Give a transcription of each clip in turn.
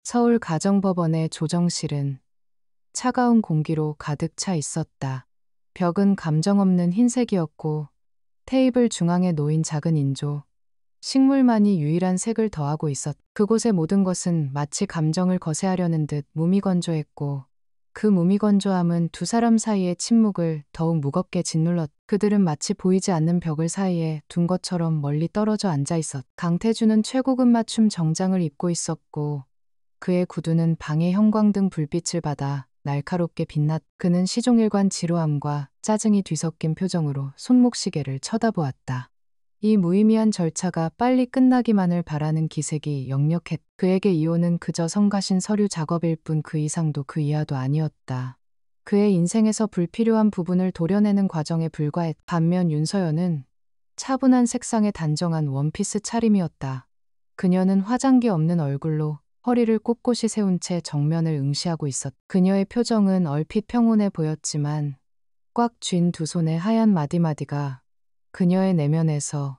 서울 가정법원의 조정실은 차가운 공기로 가득 차 있었다. 벽은 감정 없는 흰색이었고 테이블 중앙에 놓인 작은 인조, 식물만이 유일한 색을 더하고 있었. 그곳의 모든 것은 마치 감정을 거세하려는 듯 무미건조했고 그 무미건조함은 두 사람 사이의 침묵을 더욱 무겁게 짓눌렀. 그들은 마치 보이지 않는 벽을 사이에 둔 것처럼 멀리 떨어져 앉아 있었. 강태준은 최고급 맞춤 정장을 입고 있었고 그의 구두는 방의 형광등 불빛을 받아 날카롭게 빛났. 그는 시종일관 지루함과 짜증이 뒤섞인 표정으로 손목시계를 쳐다보았다. 이 무의미한 절차가 빨리 끝나기만을 바라는 기색이 역력했. 그에게 이혼은 그저 성가신 서류 작업일 뿐 그 이상도 그 이하도 아니었다. 그의 인생에서 불필요한 부분을 도려내는 과정에 불과했. 반면 윤서연은 차분한 색상의 단정한 원피스 차림이었다. 그녀는 화장기 없는 얼굴로 허리를 꼿꼿이 세운 채 정면을 응시하고 있었. 그녀의 표정은 얼핏 평온해 보였지만 꽉 쥔 두 손의 하얀 마디마디가 그녀의 내면에서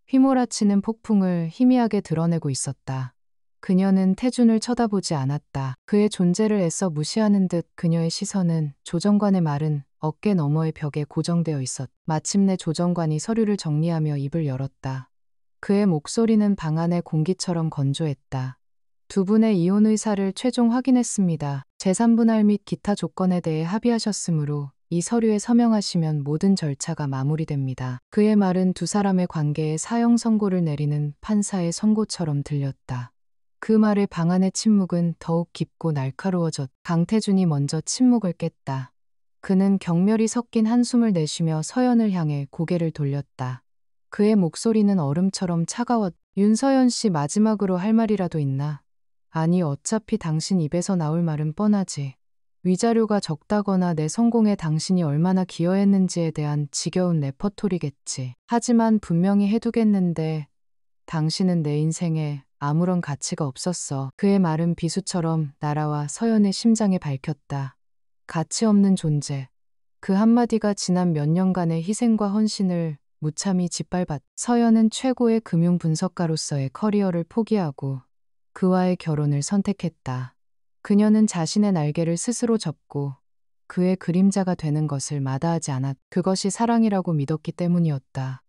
휘몰아치는 폭풍을 희미하게 드러내고 있었다. 그녀는 태준을 쳐다보지 않았다. 그의 존재를 애써 무시하는 듯 그녀의 시선은 조정관의 마른 어깨 너머의 벽에 고정되어 있었. 마침내 조정관이 서류를 정리하며 입을 열었다. 그의 목소리는 방 안의 공기처럼 건조했다. 두 분의 이혼 의사를 최종 확인했습니다. 재산분할 및 기타 조건에 대해 합의하셨으므로 이 서류에 서명하시면 모든 절차가 마무리됩니다. 그의 말은 두 사람의 관계에 사형 선고를 내리는 판사의 선고처럼 들렸다. 그 말에 방 안의 침묵은 더욱 깊고 날카로워졌. 강태준이 먼저 침묵을 깼다. 그는 경멸이 섞인 한숨을 내쉬며 서연을 향해 고개를 돌렸다. 그의 목소리는 얼음처럼 차가웠. 윤서연 씨, 마지막으로 할 말이라도 있나? 아니, 어차피 당신 입에서 나올 말은 뻔하지. 위자료가 적다거나 내 성공에 당신이 얼마나 기여했는지에 대한 지겨운 레퍼토리겠지. 하지만 분명히 해두겠는데 당신은 내 인생에 아무런 가치가 없었어. 그의 말은 비수처럼 날아와 서연의 심장에 밝혔다. 가치 없는 존재. 그 한마디가 지난 몇 년간의 희생과 헌신을 무참히 짓밟았. 서연은 최고의 금융 분석가로서의 커리어를 포기하고 그와의 결혼을 선택했다. 그녀는 자신의 날개를 스스로 접고 그의 그림자가 되는 것을 마다하지 않았. 그것이 사랑이라고 믿었기 때문이었다.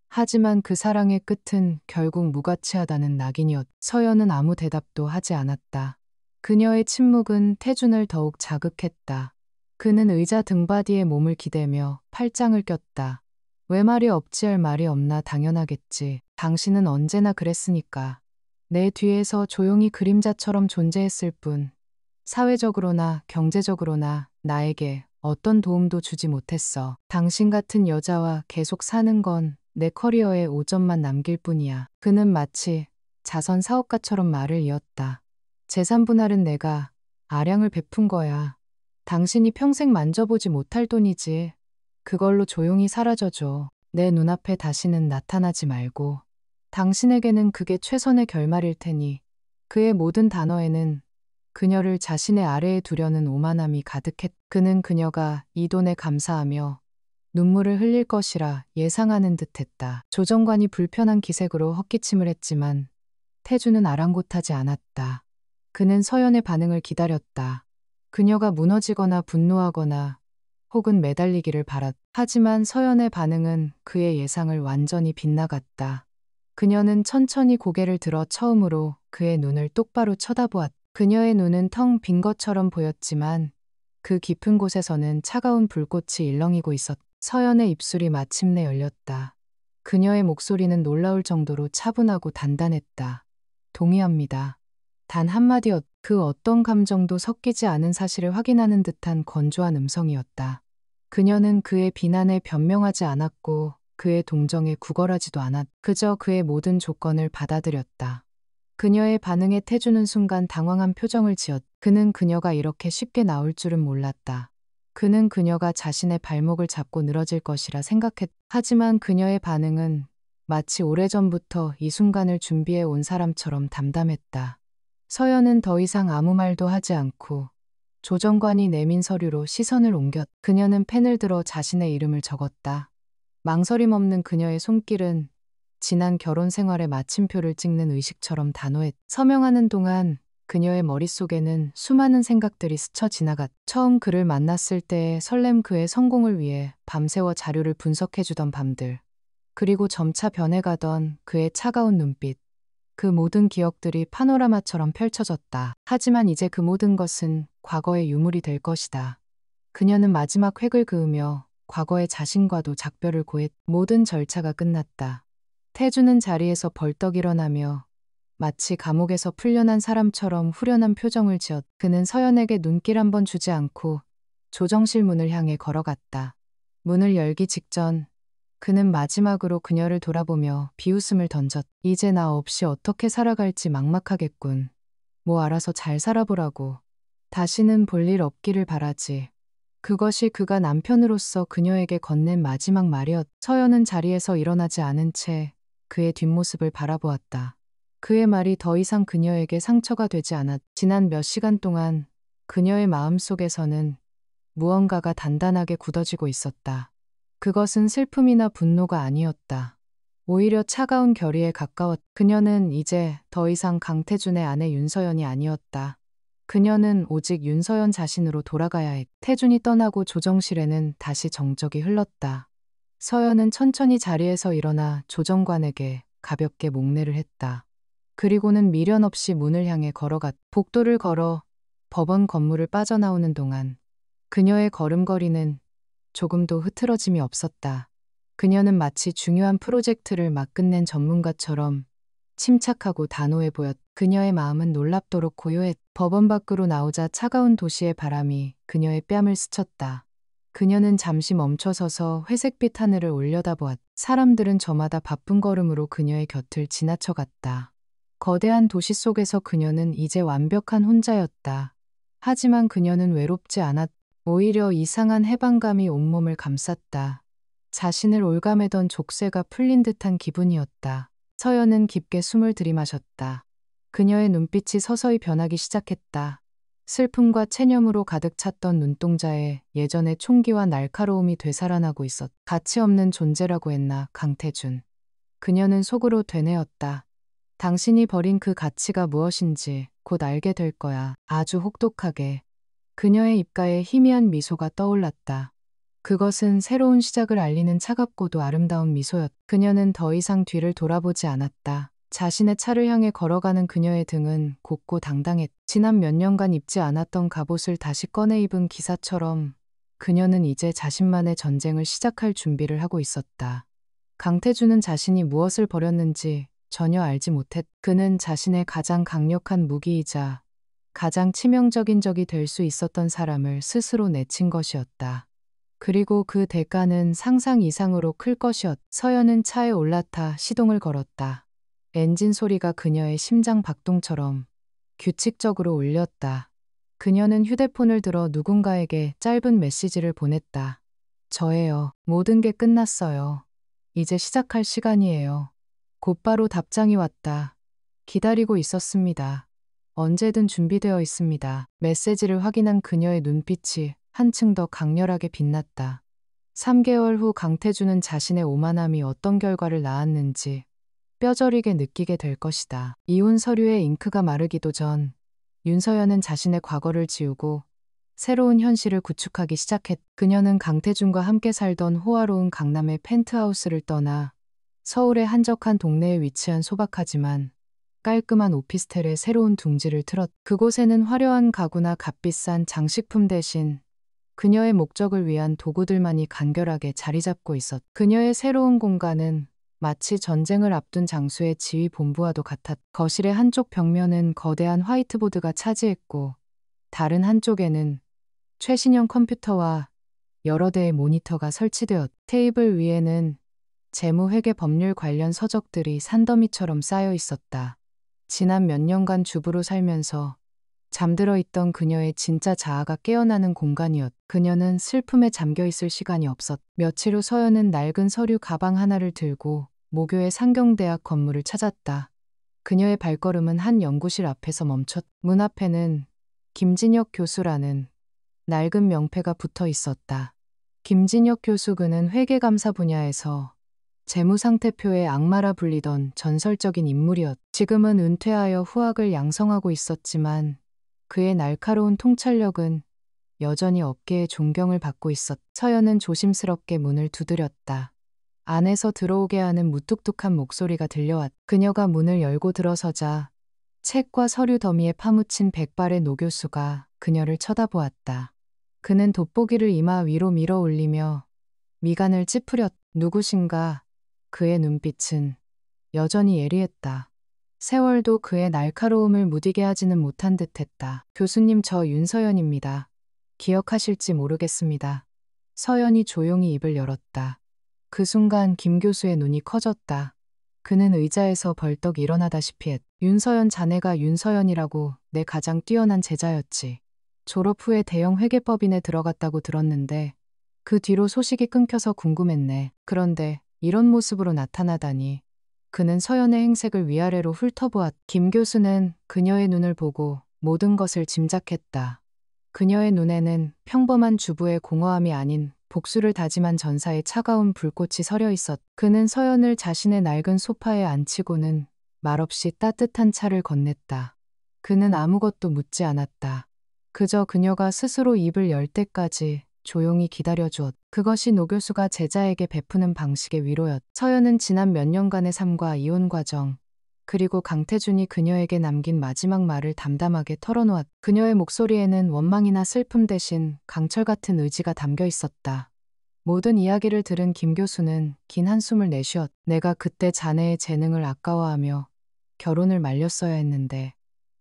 하지만 그 사랑의 끝은 결국 무가치하다는 낙인이었. 서연은 아무 대답도 하지 않았다. 그녀의 침묵은 태준을 더욱 자극했다. 그는 의자 등받이에 몸을 기대며 팔짱을 꼈다. 왜 말이 없지? 할 말이 없나? 당연하겠지. 당신은 언제나 그랬으니까. 내 뒤에서 조용히 그림자처럼 존재했을 뿐 사회적으로나 경제적으로나 나에게 어떤 도움도 주지 못했어. 당신 같은 여자와 계속 사는 건 내 커리어에 오점만 남길 뿐이야. 그는 마치 자선 사업가처럼 말을 이었다. 재산 분할은 내가 아량을 베푼 거야. 당신이 평생 만져보지 못할 돈이지. 그걸로 조용히 사라져줘. 내 눈앞에 다시는 나타나지 말고. 당신에게는 그게 최선의 결말일 테니. 그의 모든 단어에는 그녀를 자신의 아래에 두려는 오만함이 가득했. 그는 그녀가 이 돈에 감사하며 눈물을 흘릴 것이라 예상하는 듯했다. 조정관이 불편한 기색으로 헛기침을 했지만 태주는 아랑곳하지 않았다. 그는 서연의 반응을 기다렸다. 그녀가 무너지거나 분노하거나 혹은 매달리기를 바랐. 하지만 서연의 반응은 그의 예상을 완전히 빗나갔다. 그녀는 천천히 고개를 들어 처음으로 그의 눈을 똑바로 쳐다보았다. 그녀의 눈은 텅 빈 것처럼 보였지만 그 깊은 곳에서는 차가운 불꽃이 일렁이고 있었다. 서연의 입술이 마침내 열렸다. 그녀의 목소리는 놀라울 정도로 차분하고 단단했다. 동의합니다. 단 한마디였. 그 어떤 감정도 섞이지 않은 사실을 확인하는 듯한 건조한 음성이었다. 그녀는 그의 비난에 변명하지 않았고 그의 동정에 구걸하지도 않았. 그저 그의 모든 조건을 받아들였다. 그녀의 반응에 태주는 순간 당황한 표정을 지었. 그는 그녀가 이렇게 쉽게 나올 줄은 몰랐다. 그는 그녀가 자신의 발목을 잡고 늘어질 것이라 생각했. 하지만 그녀의 반응은 마치 오래전부터 이 순간을 준비해 온 사람처럼 담담했다. 서연은 더 이상 아무 말도 하지 않고 조정관이 내민 서류로 시선을 옮겼. 그녀는 펜을 들어 자신의 이름을 적었다. 망설임 없는 그녀의 손길은 지난 결혼 생활의 마침표를 찍는 의식처럼 단호했. 서명하는 동안 그녀의 머릿속에는 수많은 생각들이 스쳐 지나갔. 처음 그를 만났을 때의 설렘, 그의 성공을 위해 밤새워 자료를 분석해주던 밤들. 그리고 점차 변해가던 그의 차가운 눈빛. 그 모든 기억들이 파노라마처럼 펼쳐졌다. 하지만 이제 그 모든 것은 과거의 유물이 될 것이다. 그녀는 마지막 획을 그으며 과거의 자신과도 작별을 고했. 모든 절차가 끝났다. 태주는 자리에서 벌떡 일어나며 마치 감옥에서 풀려난 사람처럼 후련한 표정을 지었. 그는 서연에게 눈길 한 번 주지 않고 조정실 문을 향해 걸어갔다. 문을 열기 직전 그는 마지막으로 그녀를 돌아보며 비웃음을 던졌. 이제 나 없이 어떻게 살아갈지 막막하겠군. 뭐 알아서 잘 살아보라고. 다시는 볼 일 없기를 바라지. 그것이 그가 남편으로서 그녀에게 건넨 마지막 말이었. 서연은 자리에서 일어나지 않은 채 그의 뒷모습을 바라보았다. 그의 말이 더 이상 그녀에게 상처가 되지 않았. 지난 몇 시간 동안 그녀의 마음속에서는 무언가가 단단하게 굳어지고 있었다. 그것은 슬픔이나 분노가 아니었다. 오히려 차가운 결의에 가까웠. 그녀는 이제 더 이상 강태준의 아내 윤서연이 아니었다. 그녀는 오직 윤서연 자신으로 돌아가야 했. 태준이 떠나고 조정실에는 다시 정적이 흘렀다. 서연은 천천히 자리에서 일어나 조정관에게 가볍게 목례를 했다. 그리고는 미련 없이 문을 향해 걸어갔. 복도를 걸어 법원 건물을 빠져나오는 동안 그녀의 걸음걸이는 조금도 흐트러짐이 없었다. 그녀는 마치 중요한 프로젝트를 막 끝낸 전문가처럼 침착하고 단호해 보였. 그녀의 마음은 놀랍도록 고요했. 법원 밖으로 나오자 차가운 도시의 바람이 그녀의 뺨을 스쳤다. 그녀는 잠시 멈춰서서 회색빛 하늘을 올려다보았. 사람들은 저마다 바쁜 걸음으로 그녀의 곁을 지나쳐갔다. 거대한 도시 속에서 그녀는 이제 완벽한 혼자였다. 하지만 그녀는 외롭지 않았. 오히려 이상한 해방감이 온몸을 감쌌다. 자신을 올가매던 족쇄가 풀린 듯한 기분이었다. 서연은 깊게 숨을 들이마셨다. 그녀의 눈빛이 서서히 변하기 시작했다. 슬픔과 체념으로 가득 찼던 눈동자에 예전의 총기와 날카로움이 되살아나고 있었. 가치 없는 존재라고 했나, 강태준. 그녀는 속으로 되뇌었다. 당신이 버린 그 가치가 무엇인지 곧 알게 될 거야. 아주 혹독하게. 그녀의 입가에 희미한 미소가 떠올랐다. 그것은 새로운 시작을 알리는 차갑고도 아름다운 미소였. 그녀는 더 이상 뒤를 돌아보지 않았다. 자신의 차를 향해 걸어가는 그녀의 등은 곱고 당당했. 지난 몇 년간 입지 않았던 갑옷을 다시 꺼내 입은 기사처럼 그녀는 이제 자신만의 전쟁을 시작할 준비를 하고 있었다. 강태준은 자신이 무엇을 버렸는지 전혀 알지 못했. 그는 자신의 가장 강력한 무기이자 가장 치명적인 적이 될 수 있었던 사람을 스스로 내친 것이었다. 그리고 그 대가는 상상 이상으로 클 것이었. 서연은 차에 올라타 시동을 걸었다. 엔진 소리가 그녀의 심장 박동처럼 규칙적으로 울렸다. 그녀는 휴대폰을 들어 누군가에게 짧은 메시지를 보냈다. 저예요. 모든 게 끝났어요. 이제 시작할 시간이에요. 곧바로 답장이 왔다. 기다리고 있었습니다. 언제든 준비되어 있습니다. 메시지를 확인한 그녀의 눈빛이 한층 더 강렬하게 빛났다. 3개월 후 강태준은 자신의 오만함이 어떤 결과를 낳았는지 뼈저리게 느끼게 될 것이다. 이혼 서류의 잉크가 마르기도 전 윤서연은 자신의 과거를 지우고 새로운 현실을 구축하기 시작했. 그녀는 강태준과 함께 살던 호화로운 강남의 펜트하우스를 떠나 서울의 한적한 동네에 위치한 소박하지만 깔끔한 오피스텔의 새로운 둥지를 틀었. 그곳에는 화려한 가구나 값비싼 장식품 대신 그녀의 목적을 위한 도구들만이 간결하게 자리 잡고 있었. 그녀의 새로운 공간은 마치 전쟁을 앞둔 장수의 지휘 본부와도 같았. 거실의 한쪽 벽면은 거대한 화이트보드가 차지했고 다른 한쪽에는 최신형 컴퓨터와 여러 대의 모니터가 설치되었. 테이블 위에는 재무회계 법률 관련 서적들이 산더미처럼 쌓여 있었다. 지난 몇 년간 주부로 살면서 잠들어 있던 그녀의 진짜 자아가 깨어나는 공간이었. 그녀는 슬픔에 잠겨 있을 시간이 없었. 며칠 후 서연은 낡은 서류 가방 하나를 들고 모교의 상경대학 건물을 찾았다. 그녀의 발걸음은 한 연구실 앞에서 멈췄. 문 앞에는 김진혁 교수라는 낡은 명패가 붙어 있었다. 김진혁 교수, 그는 회계감사 분야에서 재무상태표에 악마라 불리던 전설적인 인물이었. 지금은 은퇴하여 후학을 양성하고 있었지만 그의 날카로운 통찰력은 여전히 업계의 존경을 받고 있었. 서연은 조심스럽게 문을 두드렸다. 안에서 들어오게 하는 무뚝뚝한 목소리가 들려왔. 그녀가 문을 열고 들어서자 책과 서류 더미에 파묻힌 백발의 노 교수가 그녀를 쳐다보았다. 그는 돋보기를 이마 위로 밀어 올리며 미간을 찌푸렸. 누구신가? 그의 눈빛은 여전히 예리했다. 세월도 그의 날카로움을 무디게 하지는 못한 듯했다. 교수님, 저 윤서연입니다. 기억하실지 모르겠습니다. 서연이 조용히 입을 열었다. 그 순간 김 교수의 눈이 커졌다. 그는 의자에서 벌떡 일어나다시피 했. 윤서연, 자네가 윤서연이라고. 내 가장 뛰어난 제자였지. 졸업 후에 대형 회계법인에 들어갔다고 들었는데 그 뒤로 소식이 끊겨서 궁금했네. 그런데 이런 모습으로 나타나다니. 그는 서연의 행색을 위아래로 훑어보았. 김 교수는 그녀의 눈을 보고 모든 것을 짐작했다. 그녀의 눈에는 평범한 주부의 공허함이 아닌 복수를 다짐한 전사의 차가운 불꽃이 서려 있었. 그는 서연을 자신의 낡은 소파에 앉히고는 말없이 따뜻한 차를 건넸다. 그는 아무것도 묻지 않았다. 그저 그녀가 스스로 입을 열 때까지 조용히 기다려주었. 그것이 노 교수가 제자에게 베푸는 방식의 위로였. 서연은 지난 몇 년간의 삶과 이혼 과정, 그리고 강태준이 그녀에게 남긴 마지막 말을 담담하게 털어놓았. 그녀의 목소리에는 원망이나 슬픔 대신 강철 같은 의지가 담겨 있었다. 모든 이야기를 들은 김 교수는 긴 한숨을 내쉬었. 내가 그때 자네의 재능을 아까워하며 결혼을 말렸어야 했는데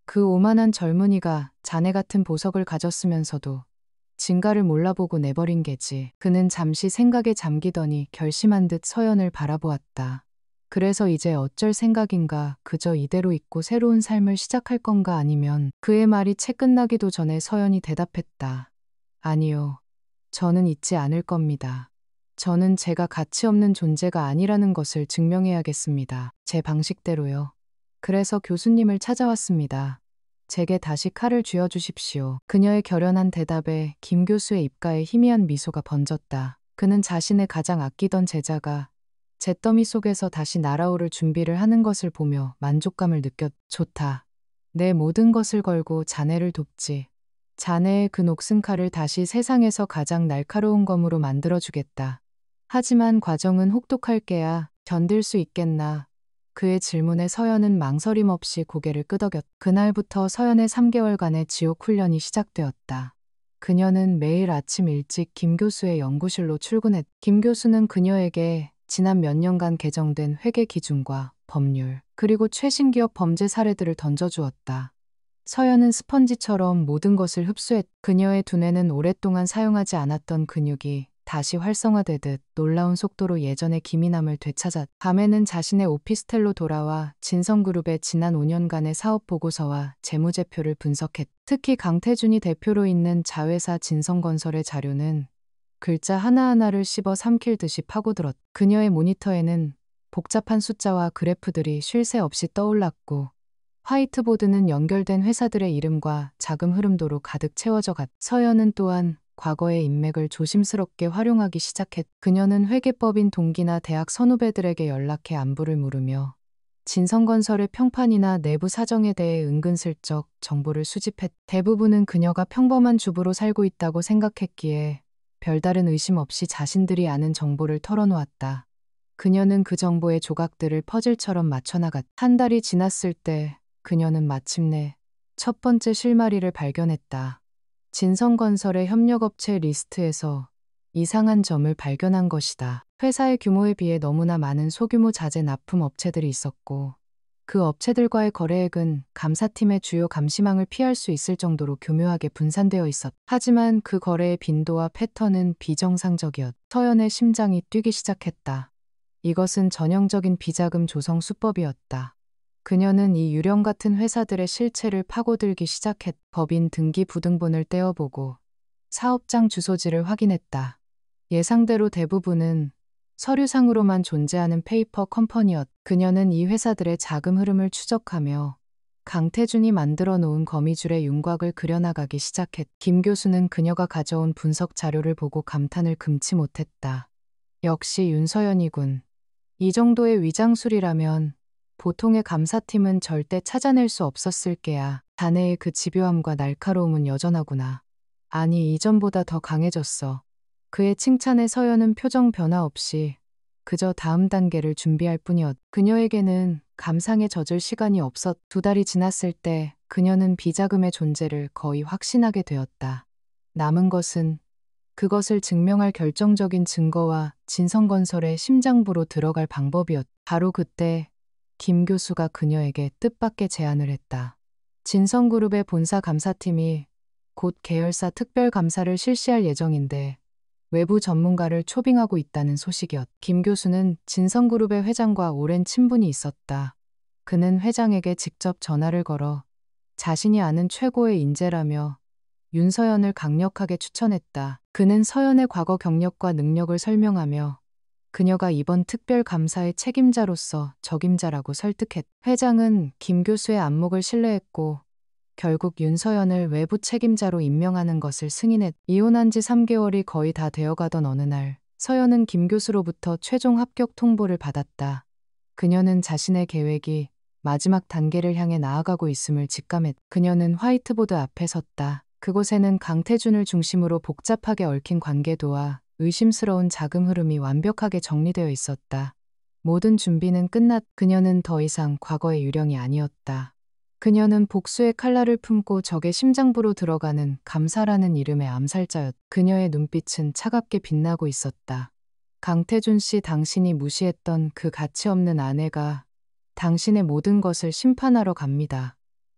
그 오만한 젊은이가 자네 같은 보석을 가졌으면서도 진가를 몰라보고 내버린 게지. 그는 잠시 생각에 잠기더니 결심한 듯 서연을 바라보았다. 그래서 이제 어쩔 생각인가? 그저 이대로 있고 새로운 삶을 시작할 건가? 아니면 그의 말이 채 끝나기도 전에 서연이 대답했다. 아니요. 저는 잊지 않을 겁니다. 저는 제가 가치 없는 존재가 아니라는 것을 증명해야겠습니다. 제 방식대로요. 그래서 교수님을 찾아왔습니다. 제게 다시 칼을 쥐어주십시오. 그녀의 결연한 대답에 김 교수의 입가에 희미한 미소가 번졌다. 그는 자신의 가장 아끼던 제자가 잿더미 속에서 다시 날아오를 준비를 하는 것을 보며 만족감을 느꼈. 좋다. 내 모든 것을 걸고 자네를 돕지. 자네의 그 녹슨 칼을 다시 세상에서 가장 날카로운 검으로 만들어주겠다. 하지만 과정은 혹독할 게야. 견딜 수 있겠나? 그의 질문에 서연은 망설임 없이 고개를 끄덕였. 그날부터 서연의 3개월간의 지옥 훈련이 시작되었다. 그녀는 매일 아침 일찍 김 교수의 연구실로 출근했. 김 교수는 그녀에게 지난 몇 년간 개정된 회계 기준과 법률, 그리고 최신 기업 범죄 사례들을 던져주었다. 서연은 스펀지처럼 모든 것을 흡수했. 그녀의 두뇌는 오랫동안 사용하지 않았던 근육이 다시 활성화되듯 놀라운 속도로 예전의 기민함을 되찾았. 밤에는 자신의 오피스텔로 돌아와 진성그룹의 지난 5년간의 사업 보고서와 재무제표를 분석했. 특히 강태준이 대표로 있는 자회사 진성건설의 자료는 글자 하나하나를 씹어 삼킬 듯이 파고들었. 그녀의 모니터에는 복잡한 숫자와 그래프들이 쉴 새 없이 떠올랐고 화이트보드는 연결된 회사들의 이름과 자금 흐름도로 가득 채워져 갔. 서연은 또한 과거의 인맥을 조심스럽게 활용하기 시작했. 그녀는 회계법인 동기나 대학 선후배들에게 연락해 안부를 물으며 진성건설의 평판이나 내부 사정에 대해 은근슬쩍 정보를 수집했. 대부분은 그녀가 평범한 주부로 살고 있다고 생각했기에 별다른 의심 없이 자신들이 아는 정보를 털어놓았다. 그녀는 그 정보의 조각들을 퍼즐처럼 맞춰나갔. 한 달이 지났을 때 그녀는 마침내 첫 번째 실마리를 발견했다. 진성건설의 협력업체 리스트에서 이상한 점을 발견한 것이다. 회사의 규모에 비해 너무나 많은 소규모 자재 납품 업체들이 있었고 그 업체들과의 거래액은 감사팀의 주요 감시망을 피할 수 있을 정도로 교묘하게 분산되어 있었다. 하지만 그 거래의 빈도와 패턴은 비정상적이었다. 서연의 심장이 뛰기 시작했다. 이것은 전형적인 비자금 조성 수법이었다. 그녀는 이 유령 같은 회사들의 실체를 파고들기 시작했. 법인 등기 부등본을 떼어보고 사업장 주소지를 확인했다. 예상대로 대부분은 서류상으로만 존재하는 페이퍼 컴퍼니였. 그녀는 이 회사들의 자금 흐름을 추적하며 강태준이 만들어 놓은 거미줄의 윤곽을 그려나가기 시작했. 김 교수는 그녀가 가져온 분석 자료를 보고 감탄을 금치 못했다. 역시 윤서연이군. 이 정도의 위장술이라면 보통의 감사팀은 절대 찾아낼 수 없었을 게야. 자네의 그 집요함과 날카로움은 여전하구나. 아니, 이전보다 더 강해졌어. 그의 칭찬에 서연은 표정 변화 없이 그저 다음 단계를 준비할 뿐이었. 그녀에게는 감상에 젖을 시간이 없었. 2달이 지났을 때 그녀는 비자금의 존재를 거의 확신하게 되었다. 남은 것은 그것을 증명할 결정적인 증거와 진성건설의 심장부로 들어갈 방법이었. 바로 그때 김 교수가 그녀에게 뜻밖의 제안을 했다. 진성그룹의 본사 감사팀이 곧 계열사 특별감사를 실시할 예정인데 외부 전문가를 초빙하고 있다는 소식이었. 김 교수는 진성그룹의 회장과 오랜 친분이 있었다. 그는 회장에게 직접 전화를 걸어 자신이 아는 최고의 인재라며 윤서연을 강력하게 추천했다. 그는 서연의 과거 경력과 능력을 설명하며 그녀가 이번 특별감사의 책임자로서 적임자라고 설득했다. 회장은 김 교수의 안목을 신뢰했고 결국 윤서연을 외부 책임자로 임명하는 것을 승인했다. 이혼한 지 3개월이 거의 다 되어가던 어느 날 서연은 김 교수로부터 최종 합격 통보를 받았다. 그녀는 자신의 계획이 마지막 단계를 향해 나아가고 있음을 직감했다. 그녀는 화이트보드 앞에 섰다. 그곳에는 강태준을 중심으로 복잡하게 얽힌 관계도와 의심스러운 자금 흐름이 완벽하게 정리되어 있었다. 모든 준비는 끝났. 그녀는 더 이상 과거의 유령이 아니었다. 그녀는 복수의 칼날을 품고 적의 심장부로 들어가는 감사라는 이름의 암살자였다. 그녀의 눈빛은 차갑게 빛나고 있었다. 강태준 씨, 당신이 무시했던 그 가치 없는 아내가 당신의 모든 것을 심판하러 갑니다.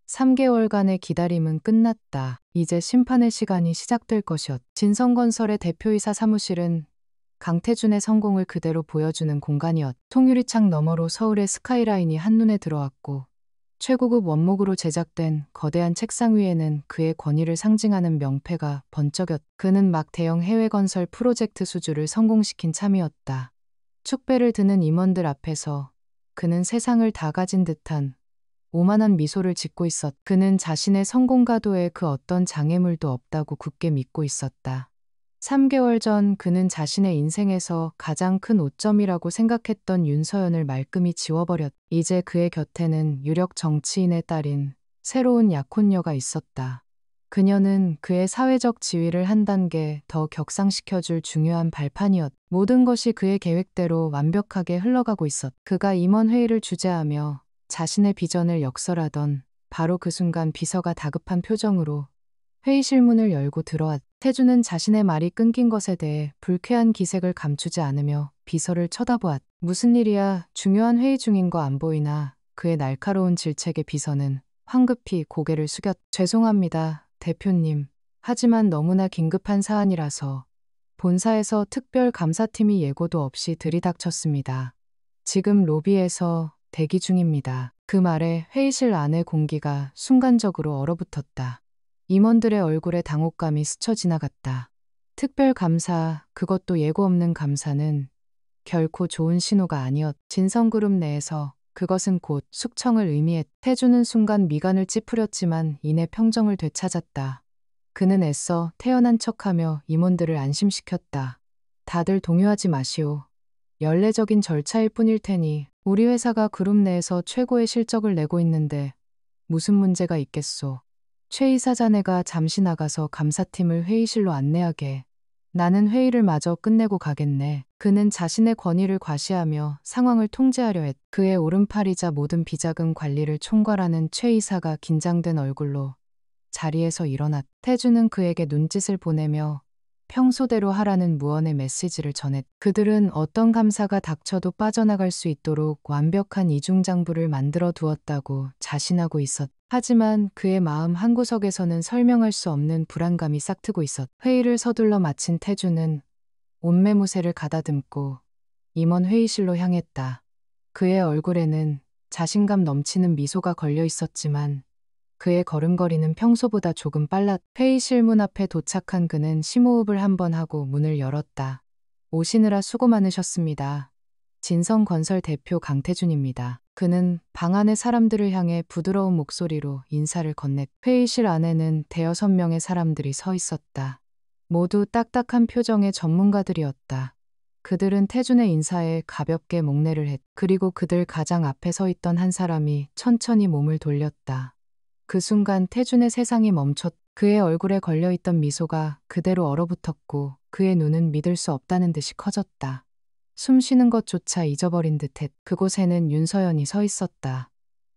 3개월간의 기다림은 끝났다. 이제 심판의 시간이 시작될 것이었다. 진성건설의 대표이사 사무실은 강태준의 성공을 그대로 보여주는 공간이었다. 통유리창 너머로 서울의 스카이라인이 한눈에 들어왔고 최고급 원목으로 제작된 거대한 책상 위에는 그의 권위를 상징하는 명패가 번쩍였다. 그는 막 대형 해외 건설 프로젝트 수주를 성공시킨 참이었다. 축배를 드는 임원들 앞에서 그는 세상을 다 가진 듯한 오만한 미소를 짓고 있었다. 그는 자신의 성공 가도에 그 어떤 장애물도 없다고 굳게 믿고 있었다. 3개월 전 그는 자신의 인생에서 가장 큰 오점이라고 생각했던 윤서연을 말끔히 지워버렸다. 이제 그의 곁에는 유력 정치인의 딸인 새로운 약혼녀가 있었다. 그녀는 그의 사회적 지위를 한 단계 더 격상시켜줄 중요한 발판이었다. 모든 것이 그의 계획대로 완벽하게 흘러가고 있었다. 그가 임원회의를 주재하며 자신의 비전을 역설하던 바로 그 순간 비서가 다급한 표정으로 회의실 문을 열고 들어왔다. 태주는 자신의 말이 끊긴 것에 대해 불쾌한 기색을 감추지 않으며 비서를 쳐다보았다. 무슨 일이야? 중요한 회의 중인 거 안 보이나? 그의 날카로운 질책에 비서는 황급히 고개를 숙였다. 죄송합니다, 대표님. 하지만 너무나 긴급한 사안이라서 본사에서 특별 감사팀이 예고도 없이 들이닥쳤습니다. 지금 로비에서 대기 중입니다. 그 말에 회의실 안의 공기가 순간적으로 얼어붙었다. 임원들의 얼굴에 당혹감이 스쳐 지나갔다. 특별감사, 그것도 예고 없는 감사는 결코 좋은 신호가 아니었다. 진성그룹 내에서 그것은 곧 숙청을 의미했다. 태주는 순간 미간을 찌푸렸지만 이내 평정을 되찾았다. 그는 애써 태연한 척하며 임원들을 안심시켰다. 다들 동요하지 마시오. 연례적인 절차일 뿐일 테니 우리 회사가 그룹 내에서 최고의 실적을 내고 있는데 무슨 문제가 있겠소. 최 이사 자네가 잠시 나가서 감사팀을 회의실로 안내하게. 나는 회의를 마저 끝내고 가겠네. 그는 자신의 권위를 과시하며 상황을 통제하려 했다. 그의 오른팔이자 모든 비자금 관리를 총괄하는 최 이사가 긴장된 얼굴로 자리에서 일어났다. 태주는 그에게 눈짓을 보내며 평소대로 하라는 무언의 메시지를 전했다. 그들은 어떤 감사가 닥쳐도 빠져나갈 수 있도록 완벽한 이중장부를 만들어 두었다고 자신하고 있었다. 하지만 그의 마음 한구석에서는 설명할 수 없는 불안감이 싹트고 있었다. 회의를 서둘러 마친 태주는 옷매무새를 가다듬고 임원 회의실로 향했다. 그의 얼굴에는 자신감 넘치는 미소가 걸려 있었지만 그의 걸음걸이는 평소보다 조금 빨랐다. 회의실 문 앞에 도착한 그는 심호흡을 한번 하고 문을 열었다. 오시느라 수고 많으셨습니다. 진성건설 대표 강태준입니다. 그는 방 안의 사람들을 향해 부드러운 목소리로 인사를 건넸다. 회의실 안에는 대여섯 명의 사람들이 서 있었다. 모두 딱딱한 표정의 전문가들이었다. 그들은 태준의 인사에 가볍게 목례를 했. 그리고 그들 가장 앞에 서 있던 한 사람이 천천히 몸을 돌렸다. 그 순간 태준의 세상이 멈췄. 그의 얼굴에 걸려있던 미소가 그대로 얼어붙었고 그의 눈은 믿을 수 없다는 듯이 커졌다. 숨 쉬는 것조차 잊어버린 듯했. 그곳에는 윤서연이 서 있었다.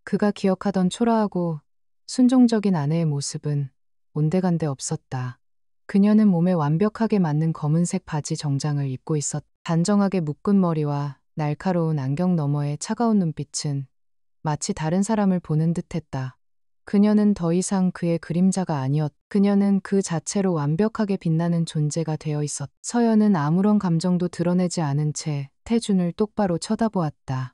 그가 기억하던 초라하고 순종적인 아내의 모습은 온데간데 없었다. 그녀는 몸에 완벽하게 맞는 검은색 바지 정장을 입고 있었. 단정하게 묶은 머리와 날카로운 안경 너머의 차가운 눈빛은 마치 다른 사람을 보는 듯했다. 그녀는 더 이상 그의 그림자가 아니었. 그녀는 그 자체로 완벽하게 빛나는 존재가 되어 있었. 서연은 아무런 감정도 드러내지 않은 채 태준을 똑바로 쳐다보았다.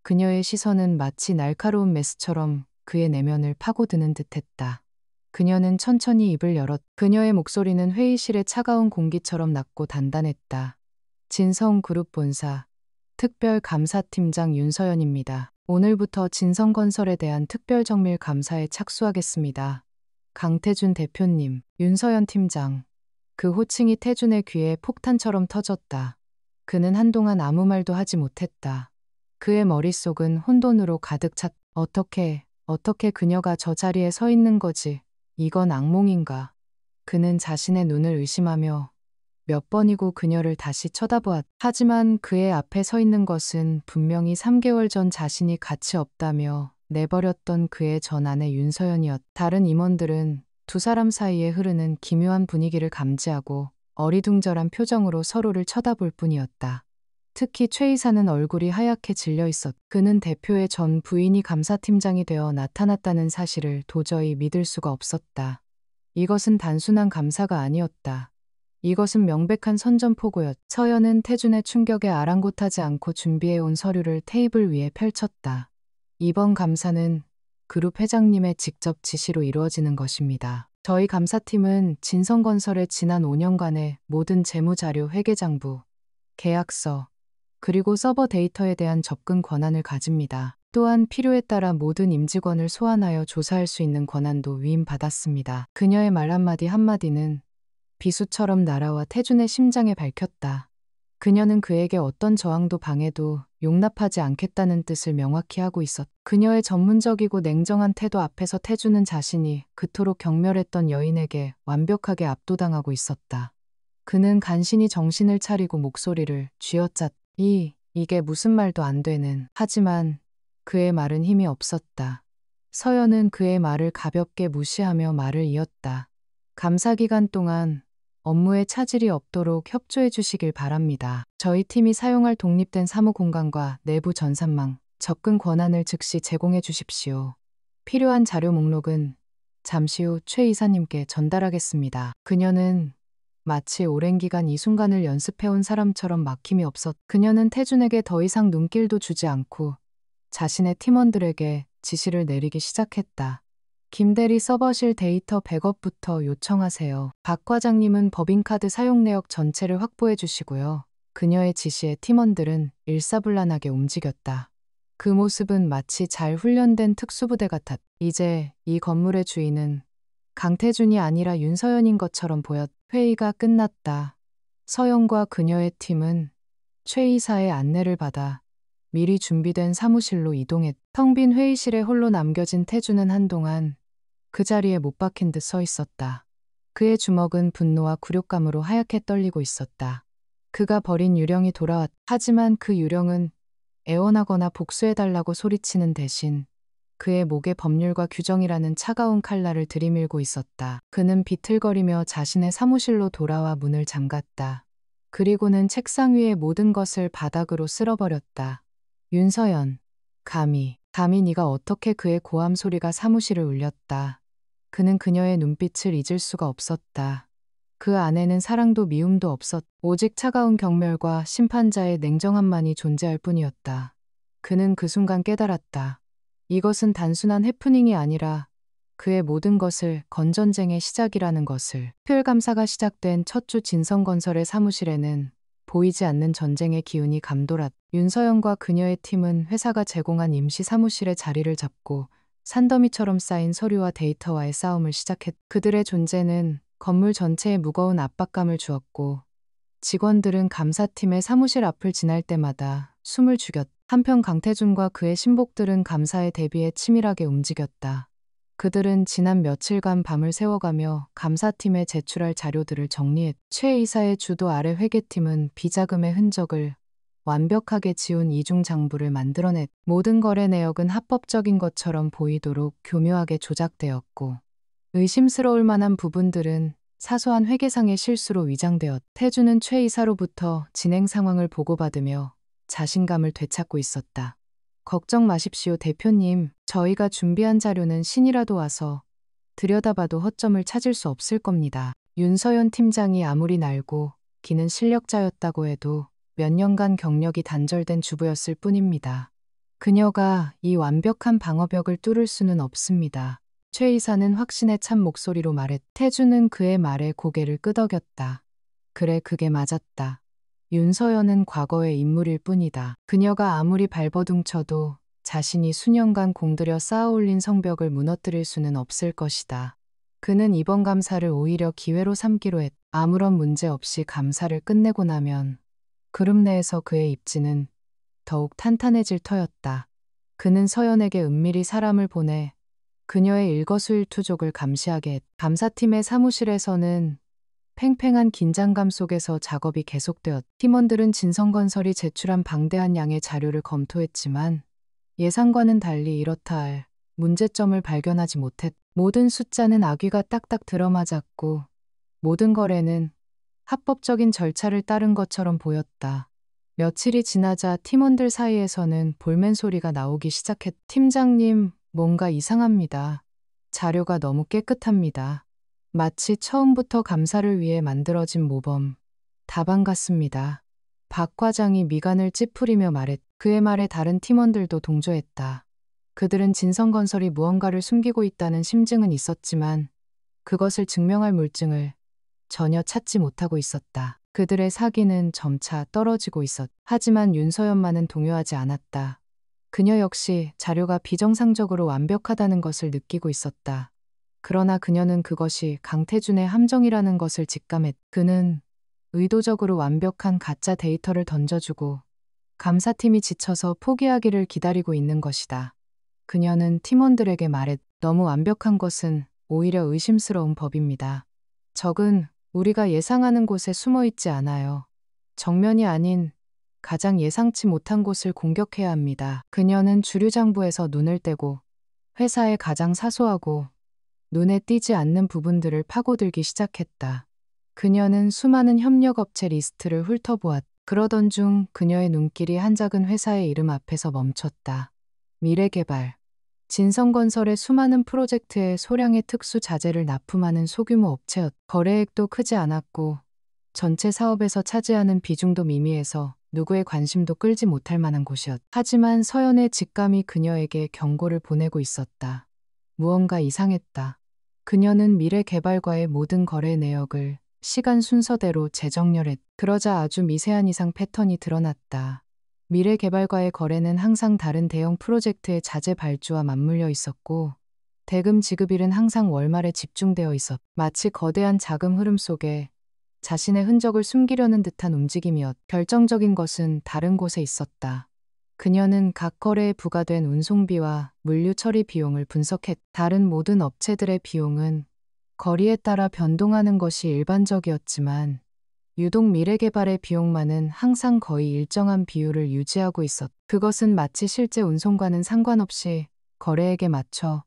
그녀의 시선은 마치 날카로운 메스처럼 그의 내면을 파고드는 듯했다. 그녀는 천천히 입을 열었. 그녀의 목소리는 회의실의 차가운 공기처럼 낮고 단단했다. 진성그룹 본사 특별감사팀장 윤서연입니다. 오늘부터 진성건설에 대한 특별정밀 감사에 착수하겠습니다. 강태준 대표님, 윤서연 팀장. 그 호칭이 태준의 귀에 폭탄처럼 터졌다. 그는 한동안 아무 말도 하지 못했다. 그의 머릿속은 혼돈으로 가득 찼. 어떻게 그녀가 저 자리에 서 있는 거지? 이건 악몽인가? 그는 자신의 눈을 의심하며 몇 번이고 그녀를 다시 쳐다보았. 하지만 그의 앞에 서 있는 것은 분명히 3개월 전 자신이 가치 없다며 내버렸던 그의 전 아내 윤서연이었. 다른 임원들은 두 사람 사이에 흐르는 기묘한 분위기를 감지하고 어리둥절한 표정으로 서로를 쳐다볼 뿐이었다. 특히 최 이사는 얼굴이 하얗게 질려 있었. 그는 대표의 전 부인이 감사팀장이 되어 나타났다는 사실을 도저히 믿을 수가 없었다. 이것은 단순한 감사가 아니었다. 이것은 명백한 선전포고였. 서연은 태준의 충격에 아랑곳하지 않고 준비해온 서류를 테이블 위에 펼쳤다. 이번 감사는 그룹 회장님의 직접 지시로 이루어지는 것입니다. 저희 감사팀은 진성건설의 지난 5년간의 모든 재무자료 회계장부, 계약서, 그리고 서버 데이터에 대한 접근 권한을 가집니다. 또한 필요에 따라 모든 임직원을 소환하여 조사할 수 있는 권한도 위임받았습니다. 그녀의 말 한마디 한마디는 비수처럼 날아와 태준의 심장에 밝혔다. 그녀는 그에게 어떤 저항도 방해도 용납하지 않겠다는 뜻을 명확히 하고 있었. 그녀의 전문적이고 냉정한 태도 앞에서 태준은 자신이 그토록 경멸했던 여인에게 완벽하게 압도당하고 있었다. 그는 간신히 정신을 차리고 목소리를 쥐어짰. 이게 무슨 말도 안 되는. 하지만 그의 말은 힘이 없었다. 서연은 그의 말을 가볍게 무시하며 말을 이었다. 감사 기간 동안 업무에 차질이 없도록 협조해 주시길 바랍니다. 저희 팀이 사용할 독립된 사무 공간과 내부 전산망, 접근 권한을 즉시 제공해 주십시오. 필요한 자료 목록은 잠시 후 최 이사님께 전달하겠습니다. 그녀는 마치 오랜 기간 이 순간을 연습해온 사람처럼 막힘이 없었. 그녀는 태준에게 더 이상 눈길도 주지 않고 자신의 팀원들에게 지시를 내리기 시작했다. 김대리 서버실 데이터 백업부터 요청하세요. 박 과장님은 법인카드 사용 내역 전체를 확보해 주시고요. 그녀의 지시에 팀원들은 일사불란하게 움직였다. 그 모습은 마치 잘 훈련된 특수부대 같았. 이제 이 건물의 주인은 강태준이 아니라 윤서연인 것처럼 보였. 회의가 끝났다. 서연과 그녀의 팀은 최 이사의 안내를 받아 미리 준비된 사무실로 이동했. 텅 빈 회의실에 홀로 남겨진 태준은 한동안 그 자리에 못 박힌 듯 서 있었다. 그의 주먹은 분노와 굴욕감으로 하얗게 떨리고 있었다. 그가 버린 유령이 돌아왔. 하지만 그 유령은 애원하거나 복수해달라고 소리치는 대신 그의 목에 법률과 규정이라는 차가운 칼날을 들이밀고 있었다. 그는 비틀거리며 자신의 사무실로 돌아와 문을 잠갔다. 그리고는 책상 위의 모든 것을 바닥으로 쓸어버렸다. 윤서연, 감히 네가 어떻게. 그의 고함 소리가 사무실을 울렸다. 그는 그녀의 눈빛을 잊을 수가 없었다. 그 안에는 사랑도 미움도 없었. 오직 차가운 경멸과 심판자의 냉정함만이 존재할 뿐이었다. 그는 그 순간 깨달았다. 이것은 단순한 해프닝이 아니라 그의 모든 것을 건 전쟁의 시작이라는 것을. 특별감사가 시작된 첫 주 진성건설의 사무실에는 보이지 않는 전쟁의 기운이 감돌았. 윤서연과 그녀의 팀은 회사가 제공한 임시 사무실에 자리를 잡고 산더미처럼 쌓인 서류와 데이터와의 싸움을 시작했. 그들의 존재는 건물 전체에 무거운 압박감을 주었고 직원들은 감사팀의 사무실 앞을 지날 때마다 숨을 죽였다. 한편 강태준과 그의 신복들은 감사에 대비해 치밀하게 움직였다. 그들은 지난 며칠간 밤을 새워가며 감사팀에 제출할 자료들을 정리했다. 최 이사의 주도 아래 회계팀은 비자금의 흔적을 완벽하게 지운 이중장부를 만들어냈다. 모든 거래 내역은 합법적인 것처럼 보이도록 교묘하게 조작되었고, 의심스러울 만한 부분들은 사소한 회계상의 실수로 위장되었다. 태주는 최 이사로부터 진행 상황을 보고받으며 자신감을 되찾고 있었다. 걱정 마십시오, 대표님. 저희가 준비한 자료는 신이라도 와서 들여다봐도 허점을 찾을 수 없을 겁니다. 윤서연 팀장이 아무리 날고 기는 실력자였다고 해도 몇 년간 경력이 단절된 주부였을 뿐입니다. 그녀가 이 완벽한 방어벽을 뚫을 수는 없습니다. 최 이사는 확신에 찬 목소리로 말했다. 태주는 그의 말에 고개를 끄덕였다. 그래, 그게 맞았다. 윤서연은 과거의 인물일 뿐이다. 그녀가 아무리 발버둥쳐도 자신이 수년간 공들여 쌓아올린 성벽을 무너뜨릴 수는 없을 것이다. 그는 이번 감사를 오히려 기회로 삼기로 했다. 아무런 문제 없이 감사를 끝내고 나면 그룹 내에서 그의 입지는 더욱 탄탄해질 터였다. 그는 서연에게 은밀히 사람을 보내 그녀의 일거수일투족을 감시하게 했다. 감사팀의 사무실에서는 팽팽한 긴장감 속에서 작업이 계속되었다. 팀원들은 진성건설이 제출한 방대한 양의 자료를 검토했지만 예상과는 달리 이렇다 할 문제점을 발견하지 못했다. 모든 숫자는 아귀가 딱딱 들어맞았고 모든 거래는 합법적인 절차를 따른 것처럼 보였다. 며칠이 지나자 팀원들 사이에서는 볼멘 소리가 나오기 시작했다. 팀장님, 뭔가 이상합니다. 자료가 너무 깨끗합니다. 마치 처음부터 감사를 위해 만들어진 모범 답안 같습니다. 박 과장이 미간을 찌푸리며 말했다. 그의 말에 다른 팀원들도 동조했다. 그들은 진성건설이 무언가를 숨기고 있다는 심증은 있었지만 그것을 증명할 물증을 전혀 찾지 못하고 있었다. 그들의 사기는 점차 떨어지고 있었다. 하지만 윤서연만은 동요하지 않았다. 그녀 역시 자료가 비정상적으로 완벽하다는 것을 느끼고 있었다. 그러나 그녀는 그것이 강태준의 함정이라는 것을 직감했다. 그는 의도적으로 완벽한 가짜 데이터를 던져주고 감사팀이 지쳐서 포기하기를 기다리고 있는 것이다. 그녀는 팀원들에게 말했다. 너무 완벽한 것은 오히려 의심스러운 법입니다. 적은 우리가 예상하는 곳에 숨어 있지 않아요. 정면이 아닌 가장 예상치 못한 곳을 공격해야 합니다. 그녀는 주류장부에서 눈을 떼고 회사의 가장 사소하고 눈에 띄지 않는 부분들을 파고들기 시작했다. 그녀는 수많은 협력업체 리스트를 훑어보았다. 그러던 중 그녀의 눈길이 한 작은 회사의 이름 앞에서 멈췄다. 미래개발. 진성건설의 수많은 프로젝트에 소량의 특수 자재를 납품하는 소규모 업체였다. 거래액도 크지 않았고 전체 사업에서 차지하는 비중도 미미해서 누구의 관심도 끌지 못할 만한 곳이었다. 하지만 서연의 직감이 그녀에게 경고를 보내고 있었다. 무언가 이상했다. 그녀는 미래개발과의 모든 거래 내역을 시간 순서대로 재정렬했다. 그러자 아주 미세한 이상 패턴이 드러났다. 미래개발과의 거래는 항상 다른 대형 프로젝트의 자재 발주와 맞물려 있었고 대금 지급일은 항상 월말에 집중되어 있었다. 마치 거대한 자금 흐름 속에 자신의 흔적을 숨기려는 듯한 움직임이었다. 결정적인 것은 다른 곳에 있었다. 그녀는 각 거래에 부과된 운송비와 물류 처리 비용을 분석했다. 다른 모든 업체들의 비용은 거리에 따라 변동하는 것이 일반적이었지만 유독 미래개발의 비용만은 항상 거의 일정한 비율을 유지하고 있었다. 그것은 마치 실제 운송과는 상관없이 거래액에 맞춰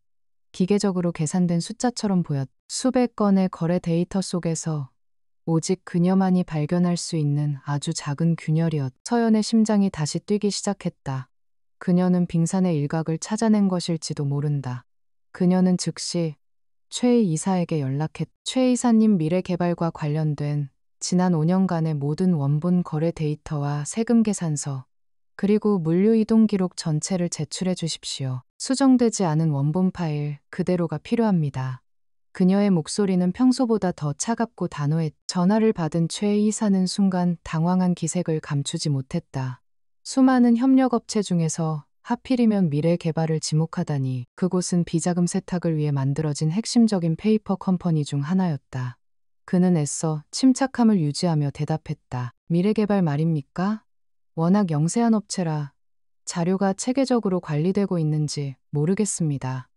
기계적으로 계산된 숫자처럼 보였다. 수백 건의 거래 데이터 속에서 오직 그녀만이 발견할 수 있는 아주 작은 균열이었다. 서연의 심장이 다시 뛰기 시작했다. 그녀는 빙산의 일각을 찾아낸 것일지도 모른다. 그녀는 즉시 최 이사에게 연락했다. 최 이사님, 미래개발과 관련된 지난 5년간의 모든 원본 거래 데이터와 세금 계산서, 그리고 물류 이동 기록 전체를 제출해 주십시오. 수정되지 않은 원본 파일 그대로가 필요합니다. 그녀의 목소리는 평소보다 더 차갑고 단호했다. 전화를 받은 최 이사는 순간 당황한 기색을 감추지 못했다. 수많은 협력업체 중에서 하필이면 미래개발을 지목하다니, 그곳은 비자금 세탁을 위해 만들어진 핵심적인 페이퍼 컴퍼니 중 하나였다. 그는 애써 침착함을 유지하며 대답했다. 미래개발 말입니까? 워낙 영세한 업체라 자료가 체계적으로 관리되고 있는지 모르겠습니다.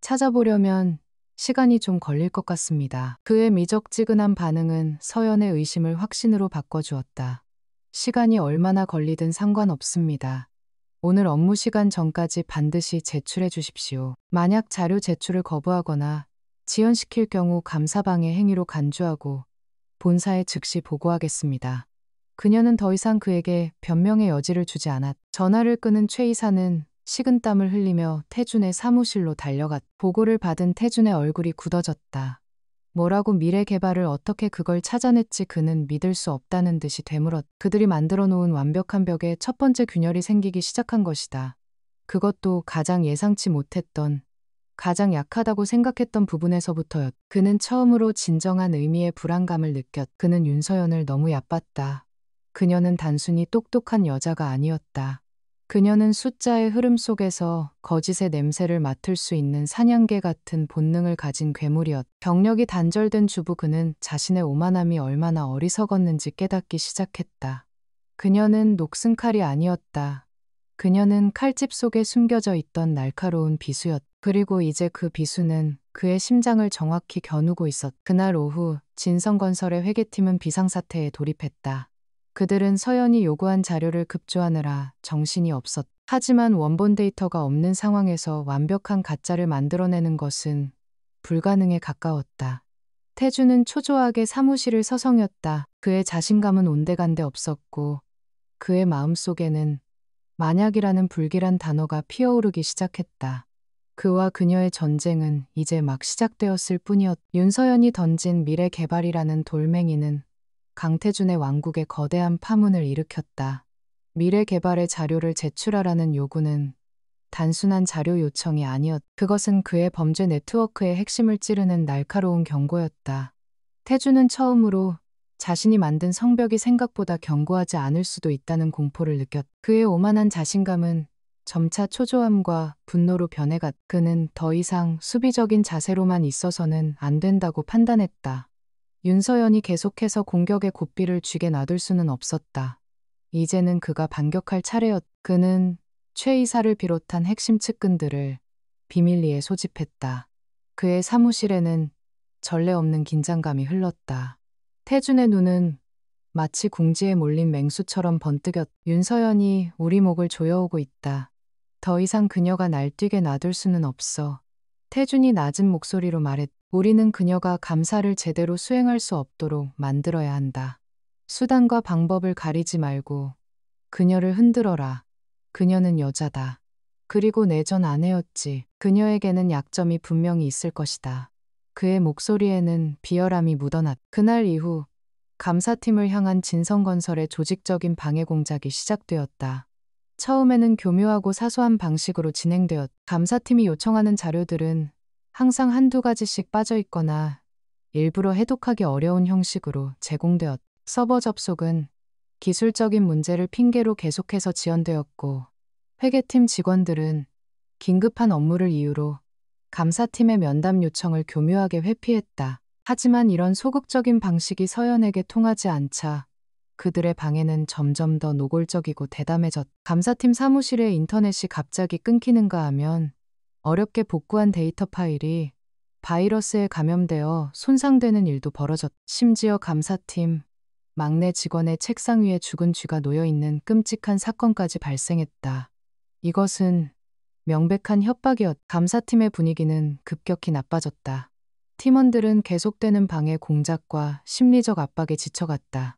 찾아보려면 시간이 좀 걸릴 것 같습니다. 그의 미적지근한 반응은 서연의 의심을 확신으로 바꿔주었다. 시간이 얼마나 걸리든 상관없습니다. 오늘 업무 시간 전까지 반드시 제출해 주십시오. 만약 자료 제출을 거부하거나 지연시킬 경우 감사방해 행위로 간주하고 본사에 즉시 보고하겠습니다. 그녀는 더 이상 그에게 변명의 여지를 주지 않았. 전화를 끊은 최 이사는 식은땀을 흘리며 태준의 사무실로 달려갔. 보고를 받은 태준의 얼굴이 굳어졌다. 뭐라고 미래 개발을 어떻게 그걸 찾아냈지 그는 믿을 수 없다는 듯이 되물었. 그들이 만들어 놓은 완벽한 벽에 첫 번째 균열이 생기기 시작한 것이다. 그것도 가장 예상치 못했던, 가장 약하다고 생각했던 부분에서부터였. 그는 처음으로 진정한 의미의 불안감을 느꼈. 그는 윤서연을 너무 얕봤다. 그녀는 단순히 똑똑한 여자가 아니었다. 그녀는 숫자의 흐름 속에서 거짓의 냄새를 맡을 수 있는 사냥개 같은 본능을 가진 괴물이었. 경력이 단절된 주부 그는 자신의 오만함이 얼마나 어리석었는지 깨닫기 시작했다. 그녀는 녹슨 칼이 아니었다. 그녀는 칼집 속에 숨겨져 있던 날카로운 비수였. 그리고 이제 그 비수는 그의 심장을 정확히 겨누고 있었. 그날 오후 진성건설의 회계팀은 비상사태에 돌입했다. 그들은 서연이 요구한 자료를 급조하느라 정신이 없었. 하지만 원본 데이터가 없는 상황에서 완벽한 가짜를 만들어내는 것은 불가능에 가까웠다. 태주는 초조하게 사무실을 서성였다. 그의 자신감은 온데간데 없었고 그의 마음속에는 만약이라는 불길한 단어가 피어오르기 시작했다. 그와 그녀의 전쟁은 이제 막 시작되었을 뿐이었. 윤서연이 던진 미래 개발이라는 돌멩이는 강태준의 왕국에 거대한 파문을 일으켰다. 미래 개발의 자료를 제출하라는 요구는 단순한 자료 요청이 아니었. 그것은 그의 범죄 네트워크의 핵심을 찌르는 날카로운 경고였다. 태준은 처음으로 자신이 만든 성벽이 생각보다 견고하지 않을 수도 있다는 공포를 느꼈. 그의 오만한 자신감은 점차 초조함과 분노로 변해갔. 그는 더 이상 수비적인 자세로만 있어서는 안 된다고 판단했다. 윤서연이 계속해서 공격의 고삐를 쥐게 놔둘 수는 없었다. 이제는 그가 반격할 차례였. 그는 최 이사를 비롯한 핵심 측근들을 비밀리에 소집했다. 그의 사무실에는 전례 없는 긴장감이 흘렀다. 태준의 눈은 마치 궁지에 몰린 맹수처럼 번뜩였. 윤서연이 우리 목을 조여오고 있다. 더 이상 그녀가 날뛰게 놔둘 수는 없어. 태준이 낮은 목소리로 말했. 우리는 그녀가 감사를 제대로 수행할 수 없도록 만들어야 한다. 수단과 방법을 가리지 말고 그녀를 흔들어라. 그녀는 여자다. 그리고 내 전 아내였지. 그녀에게는 약점이 분명히 있을 것이다. 그의 목소리에는 비열함이 묻어났. 그날 이후 감사팀을 향한 진성건설의 조직적인 방해 공작이 시작되었다. 처음에는 교묘하고 사소한 방식으로 진행되었. 감사팀이 요청하는 자료들은 항상 한두 가지씩 빠져 있거나 일부러 해독하기 어려운 형식으로 제공되었. 서버 접속은 기술적인 문제를 핑계로 계속해서 지연되었고, 회계팀 직원들은 긴급한 업무를 이유로 감사팀의 면담 요청을 교묘하게 회피했다. 하지만 이런 소극적인 방식이 서연에게 통하지 않자 그들의 방해는 점점 더 노골적이고 대담해졌. 감사팀 사무실의 인터넷이 갑자기 끊기는가 하면 어렵게 복구한 데이터 파일이 바이러스에 감염되어 손상되는 일도 벌어졌. 심지어 감사팀 막내 직원의 책상 위에 죽은 쥐가 놓여있는 끔찍한 사건까지 발생했다. 이것은 명백한 협박이었. 감사팀의 분위기는 급격히 나빠졌다. 팀원들은 계속되는 방해 공작과 심리적 압박에 지쳐갔다.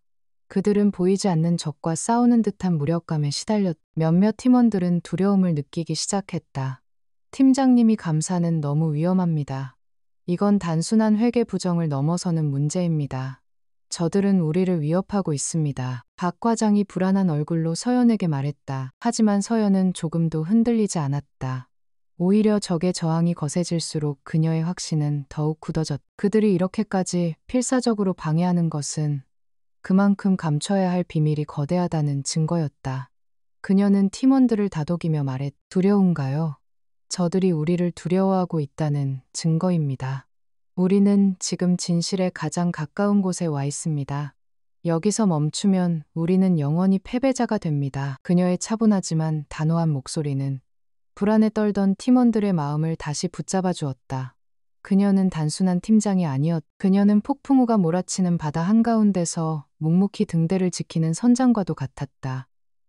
그들은 보이지 않는 적과 싸우는 듯한 무력감에 시달렸. 몇몇 팀원들은 두려움을 느끼기 시작했다. 팀장님이 감사는 너무 위험합니다. 이건 단순한 회계 부정을 넘어서는 문제입니다. 저들은 우리를 위협하고 있습니다. 박 과장이 불안한 얼굴로 서연에게 말했다. 하지만 서연은 조금도 흔들리지 않았다. 오히려 적의 저항이 거세질수록 그녀의 확신은 더욱 굳어졌. 그들이 이렇게까지 필사적으로 방해하는 것은 그만큼 감춰야 할 비밀이 거대하다는 증거였다. 그녀는 팀원들을 다독이며 말했. 두려운가요? 저들이 우리를 두려워하고 있다는 증거입니다. 우리는 지금 진실에 가장 가까운 곳에 와 있습니다. 여기서 멈추면 우리는 영원히 패배자가 됩니다. 그녀의 차분하지만 단호한 목소리는 불안에 떨던 팀원들의 마음을 다시 붙잡아 주었다. 그녀는 단순한 팀장이 아니었. 그녀는 폭풍우가 몰아치는 바다 한가운데서 묵묵히 등대를 지키는 선장과도 같았다.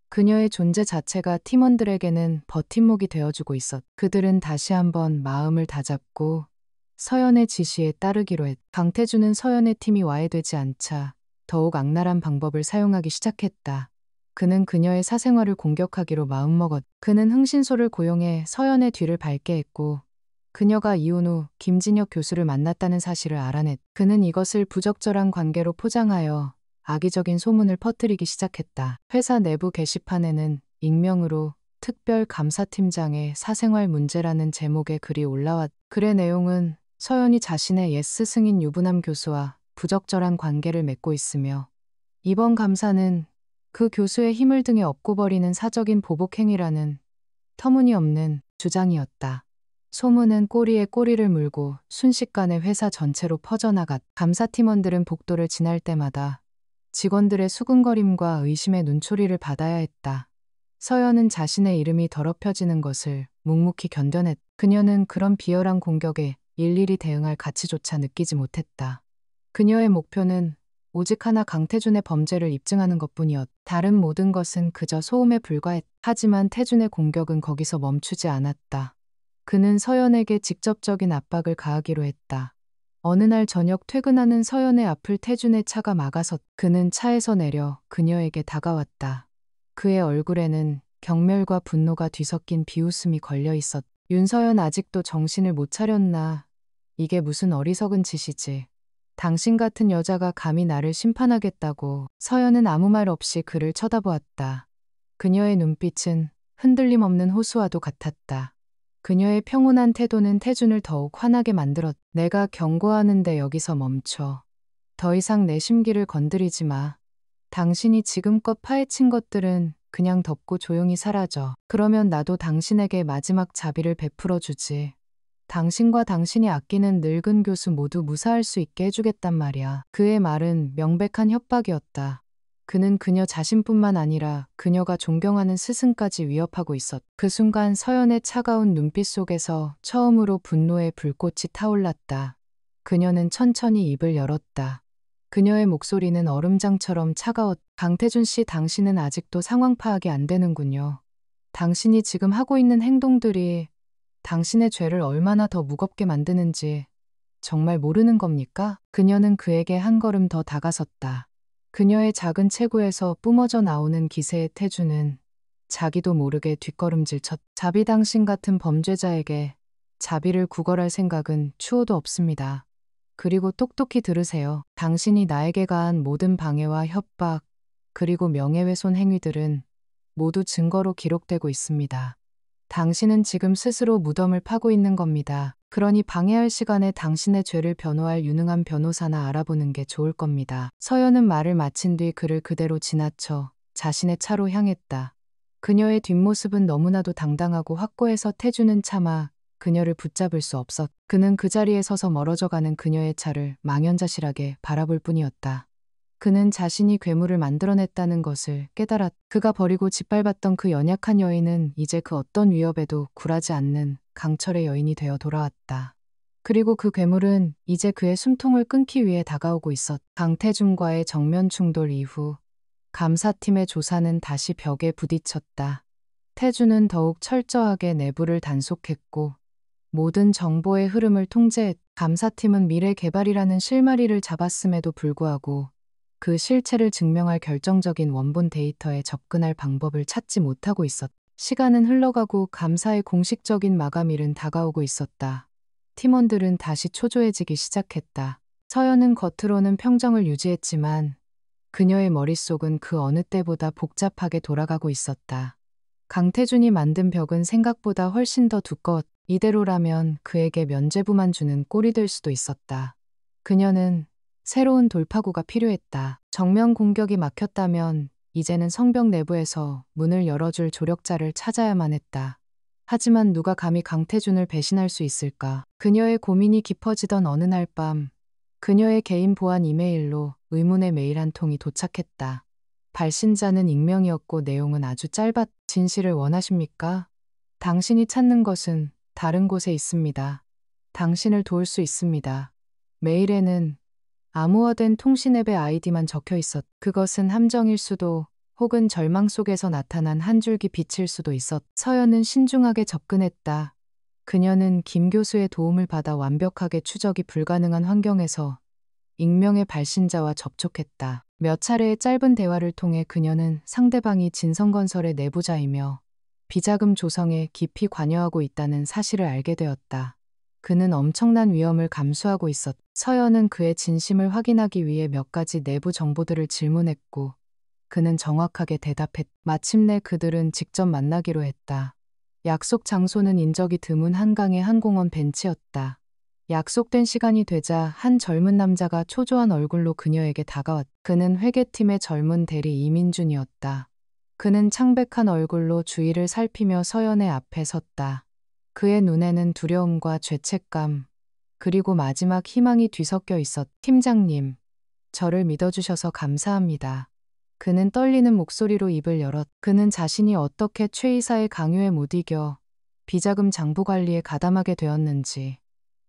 그녀의 존재 자체가 팀원들에게는 버팀목이 되어주고 있었. 그들은 다시 한번 마음을 다잡고 서연의 지시에 따르기로 했. 강태준은 서연의 팀이 와해되지 않자 더욱 악랄한 방법을 사용하기 시작했다. 그는 그녀의 사생활을 공격하기로 마음먹었. 그는 흥신소를 고용해 서연의 뒤를 밟게 했고 그녀가 이혼 후 김진혁 교수를 만났다는 사실을 알아냈. 그는 이것을 부적절한 관계로 포장하여 악의적인 소문을 퍼뜨리기 시작했다. 회사 내부 게시판에는 익명으로 특별 감사팀장의 사생활 문제라는 제목의 글이 올라왔. 글의 내용은 서연이 자신의 옛 스승인 유부남 교수와 부적절한 관계를 맺고 있으며 이번 감사는 그 교수의 힘을 등에 업고 버리는 사적인 보복행위라는 터무니없는 주장이었다. 소문은 꼬리에 꼬리를 물고 순식간에 회사 전체로 퍼져나갔. 감사팀원들은 복도를 지날 때마다 직원들의 수군거림과 의심의 눈초리를 받아야 했다. 서연은 자신의 이름이 더럽혀지는 것을 묵묵히 견뎌냈. 그녀는 그런 비열한 공격에 일일이 대응할 가치조차 느끼지 못했다. 그녀의 목표는 오직 하나 강태준의 범죄를 입증하는 것뿐이었. 다른 모든 것은 그저 소음에 불과했. 하지만 태준의 공격은 거기서 멈추지 않았다. 그는 서연에게 직접적인 압박을 가하기로 했다. 어느 날 저녁 퇴근하는 서연의 앞을 태준의 차가 막아섰. 그는 차에서 내려 그녀에게 다가왔다. 그의 얼굴에는 경멸과 분노가 뒤섞인 비웃음이 걸려 있었. 윤서연 아직도 정신을 못 차렸나? 이게 무슨 어리석은 짓이지. 당신 같은 여자가 감히 나를 심판하겠다고. 서연은 아무 말 없이 그를 쳐다보았다. 그녀의 눈빛은 흔들림 없는 호수와도 같았다. 그녀의 평온한 태도는 태준을 더욱 화나게 만들었. 내가 경고하는데 여기서 멈춰. 더 이상 내 심기를 건드리지 마. 당신이 지금껏 파헤친 것들은 그냥 덮고 조용히 사라져. 그러면 나도 당신에게 마지막 자비를 베풀어 주지. 당신과 당신이 아끼는 늙은 교수 모두 무사할 수 있게 해주겠단 말이야. 그의 말은 명백한 협박이었다. 그는 그녀 자신뿐만 아니라 그녀가 존경하는 스승까지 위협하고 있었. 그 순간 서연의 차가운 눈빛 속에서 처음으로 분노의 불꽃이 타올랐다. 그녀는 천천히 입을 열었다. 그녀의 목소리는 얼음장처럼 차가웠. 강태준 씨, 당신은 아직도 상황 파악이 안 되는군요. 당신이 지금 하고 있는 행동들이 당신의 죄를 얼마나 더 무겁게 만드는지 정말 모르는 겁니까? 그녀는 그에게 한 걸음 더 다가섰다. 그녀의 작은 체구에서 뿜어져 나오는 기세의 태주는 자기도 모르게 뒷걸음질 쳤. 자비, 당신 같은 범죄자에게 자비를 구걸할 생각은 추호도 없습니다. 그리고 똑똑히 들으세요. 당신이 나에게 가한 모든 방해와 협박, 그리고 명예훼손 행위들은 모두 증거로 기록되고 있습니다. 당신은 지금 스스로 무덤을 파고 있는 겁니다. 그러니 방해할 시간에 당신의 죄를 변호할 유능한 변호사나 알아보는 게 좋을 겁니다. 서연은 말을 마친 뒤 그를 그대로 지나쳐 자신의 차로 향했다. 그녀의 뒷모습은 너무나도 당당하고 확고해서 태주는 차마 그녀를 붙잡을 수 없었. 그는 그 자리에 서서 멀어져가는 그녀의 차를 망연자실하게 바라볼 뿐이었다. 그는 자신이 괴물을 만들어냈다는 것을 깨달았. 그가 버리고 짓밟았던 그 연약한 여인은 이제 그 어떤 위협에도 굴하지 않는 강철의 여인이 되어 돌아왔다. 그리고 그 괴물은 이제 그의 숨통을 끊기 위해 다가오고 있었. 강태준과의 정면 충돌 이후 감사팀의 조사는 다시 벽에 부딪혔다. 태준은 더욱 철저하게 내부를 단속했고 모든 정보의 흐름을 통제했. 감사팀은 미래 개발이라는 실마리를 잡았음에도 불구하고 그 실체를 증명할 결정적인 원본 데이터에 접근할 방법을 찾지 못하고 있었. 시간은 흘러가고 감사의 공식적인 마감일은 다가오고 있었다. 팀원들은 다시 초조해지기 시작했다. 서연은 겉으로는 평정을 유지했지만 그녀의 머릿속은 그 어느 때보다 복잡하게 돌아가고 있었다. 강태준이 만든 벽은 생각보다 훨씬 더 두꺼웠. 이대로라면 그에게 면죄부만 주는 꼴이 될 수도 있었다. 그녀는 새로운 돌파구가 필요했다. 정면 공격이 막혔다면 이제는 성벽 내부에서 문을 열어줄 조력자를 찾아야만 했다. 하지만 누가 감히 강태준을 배신할 수 있을까? 그녀의 고민이 깊어지던 어느 날 밤, 그녀의 개인 보안 이메일로 의문의 메일 한 통이 도착했다. 발신자는 익명이었고 내용은 아주 짧았. 진실을 원하십니까? 당신이 찾는 것은 다른 곳에 있습니다. 당신을 도울 수 있습니다. 메일에는 암호화된 통신 앱의 아이디만 적혀 있었. 그것은 함정일 수도 혹은 절망 속에서 나타난 한 줄기 빛일 수도 있었. 서연은 신중하게 접근했다. 그녀는 김 교수의 도움을 받아 완벽하게 추적이 불가능한 환경에서 익명의 발신자와 접촉했다. 몇 차례의 짧은 대화를 통해 그녀는 상대방이 진성건설의 내부자이며 비자금 조성에 깊이 관여하고 있다는 사실을 알게 되었다. 그는 엄청난 위험을 감수하고 있었. 서연은 그의 진심을 확인하기 위해 몇 가지 내부 정보들을 질문했고 그는 정확하게 대답했. 마침내 그들은 직접 만나기로 했다. 약속 장소는 인적이 드문 한강의 한 공원 벤치였다. 약속된 시간이 되자 한 젊은 남자가 초조한 얼굴로 그녀에게 다가왔. 그는 회계팀의 젊은 대리 이민준이었다. 그는 창백한 얼굴로 주위를 살피며 서연의 앞에 섰다. 그의 눈에는 두려움과 죄책감, 그리고 마지막 희망이 뒤섞여 있었. 팀장님, 저를 믿어주셔서 감사합니다. 그는 떨리는 목소리로 입을 열었. 그는 자신이 어떻게 최 이사의 강요에 못 이겨 비자금 장부 관리에 가담하게 되었는지,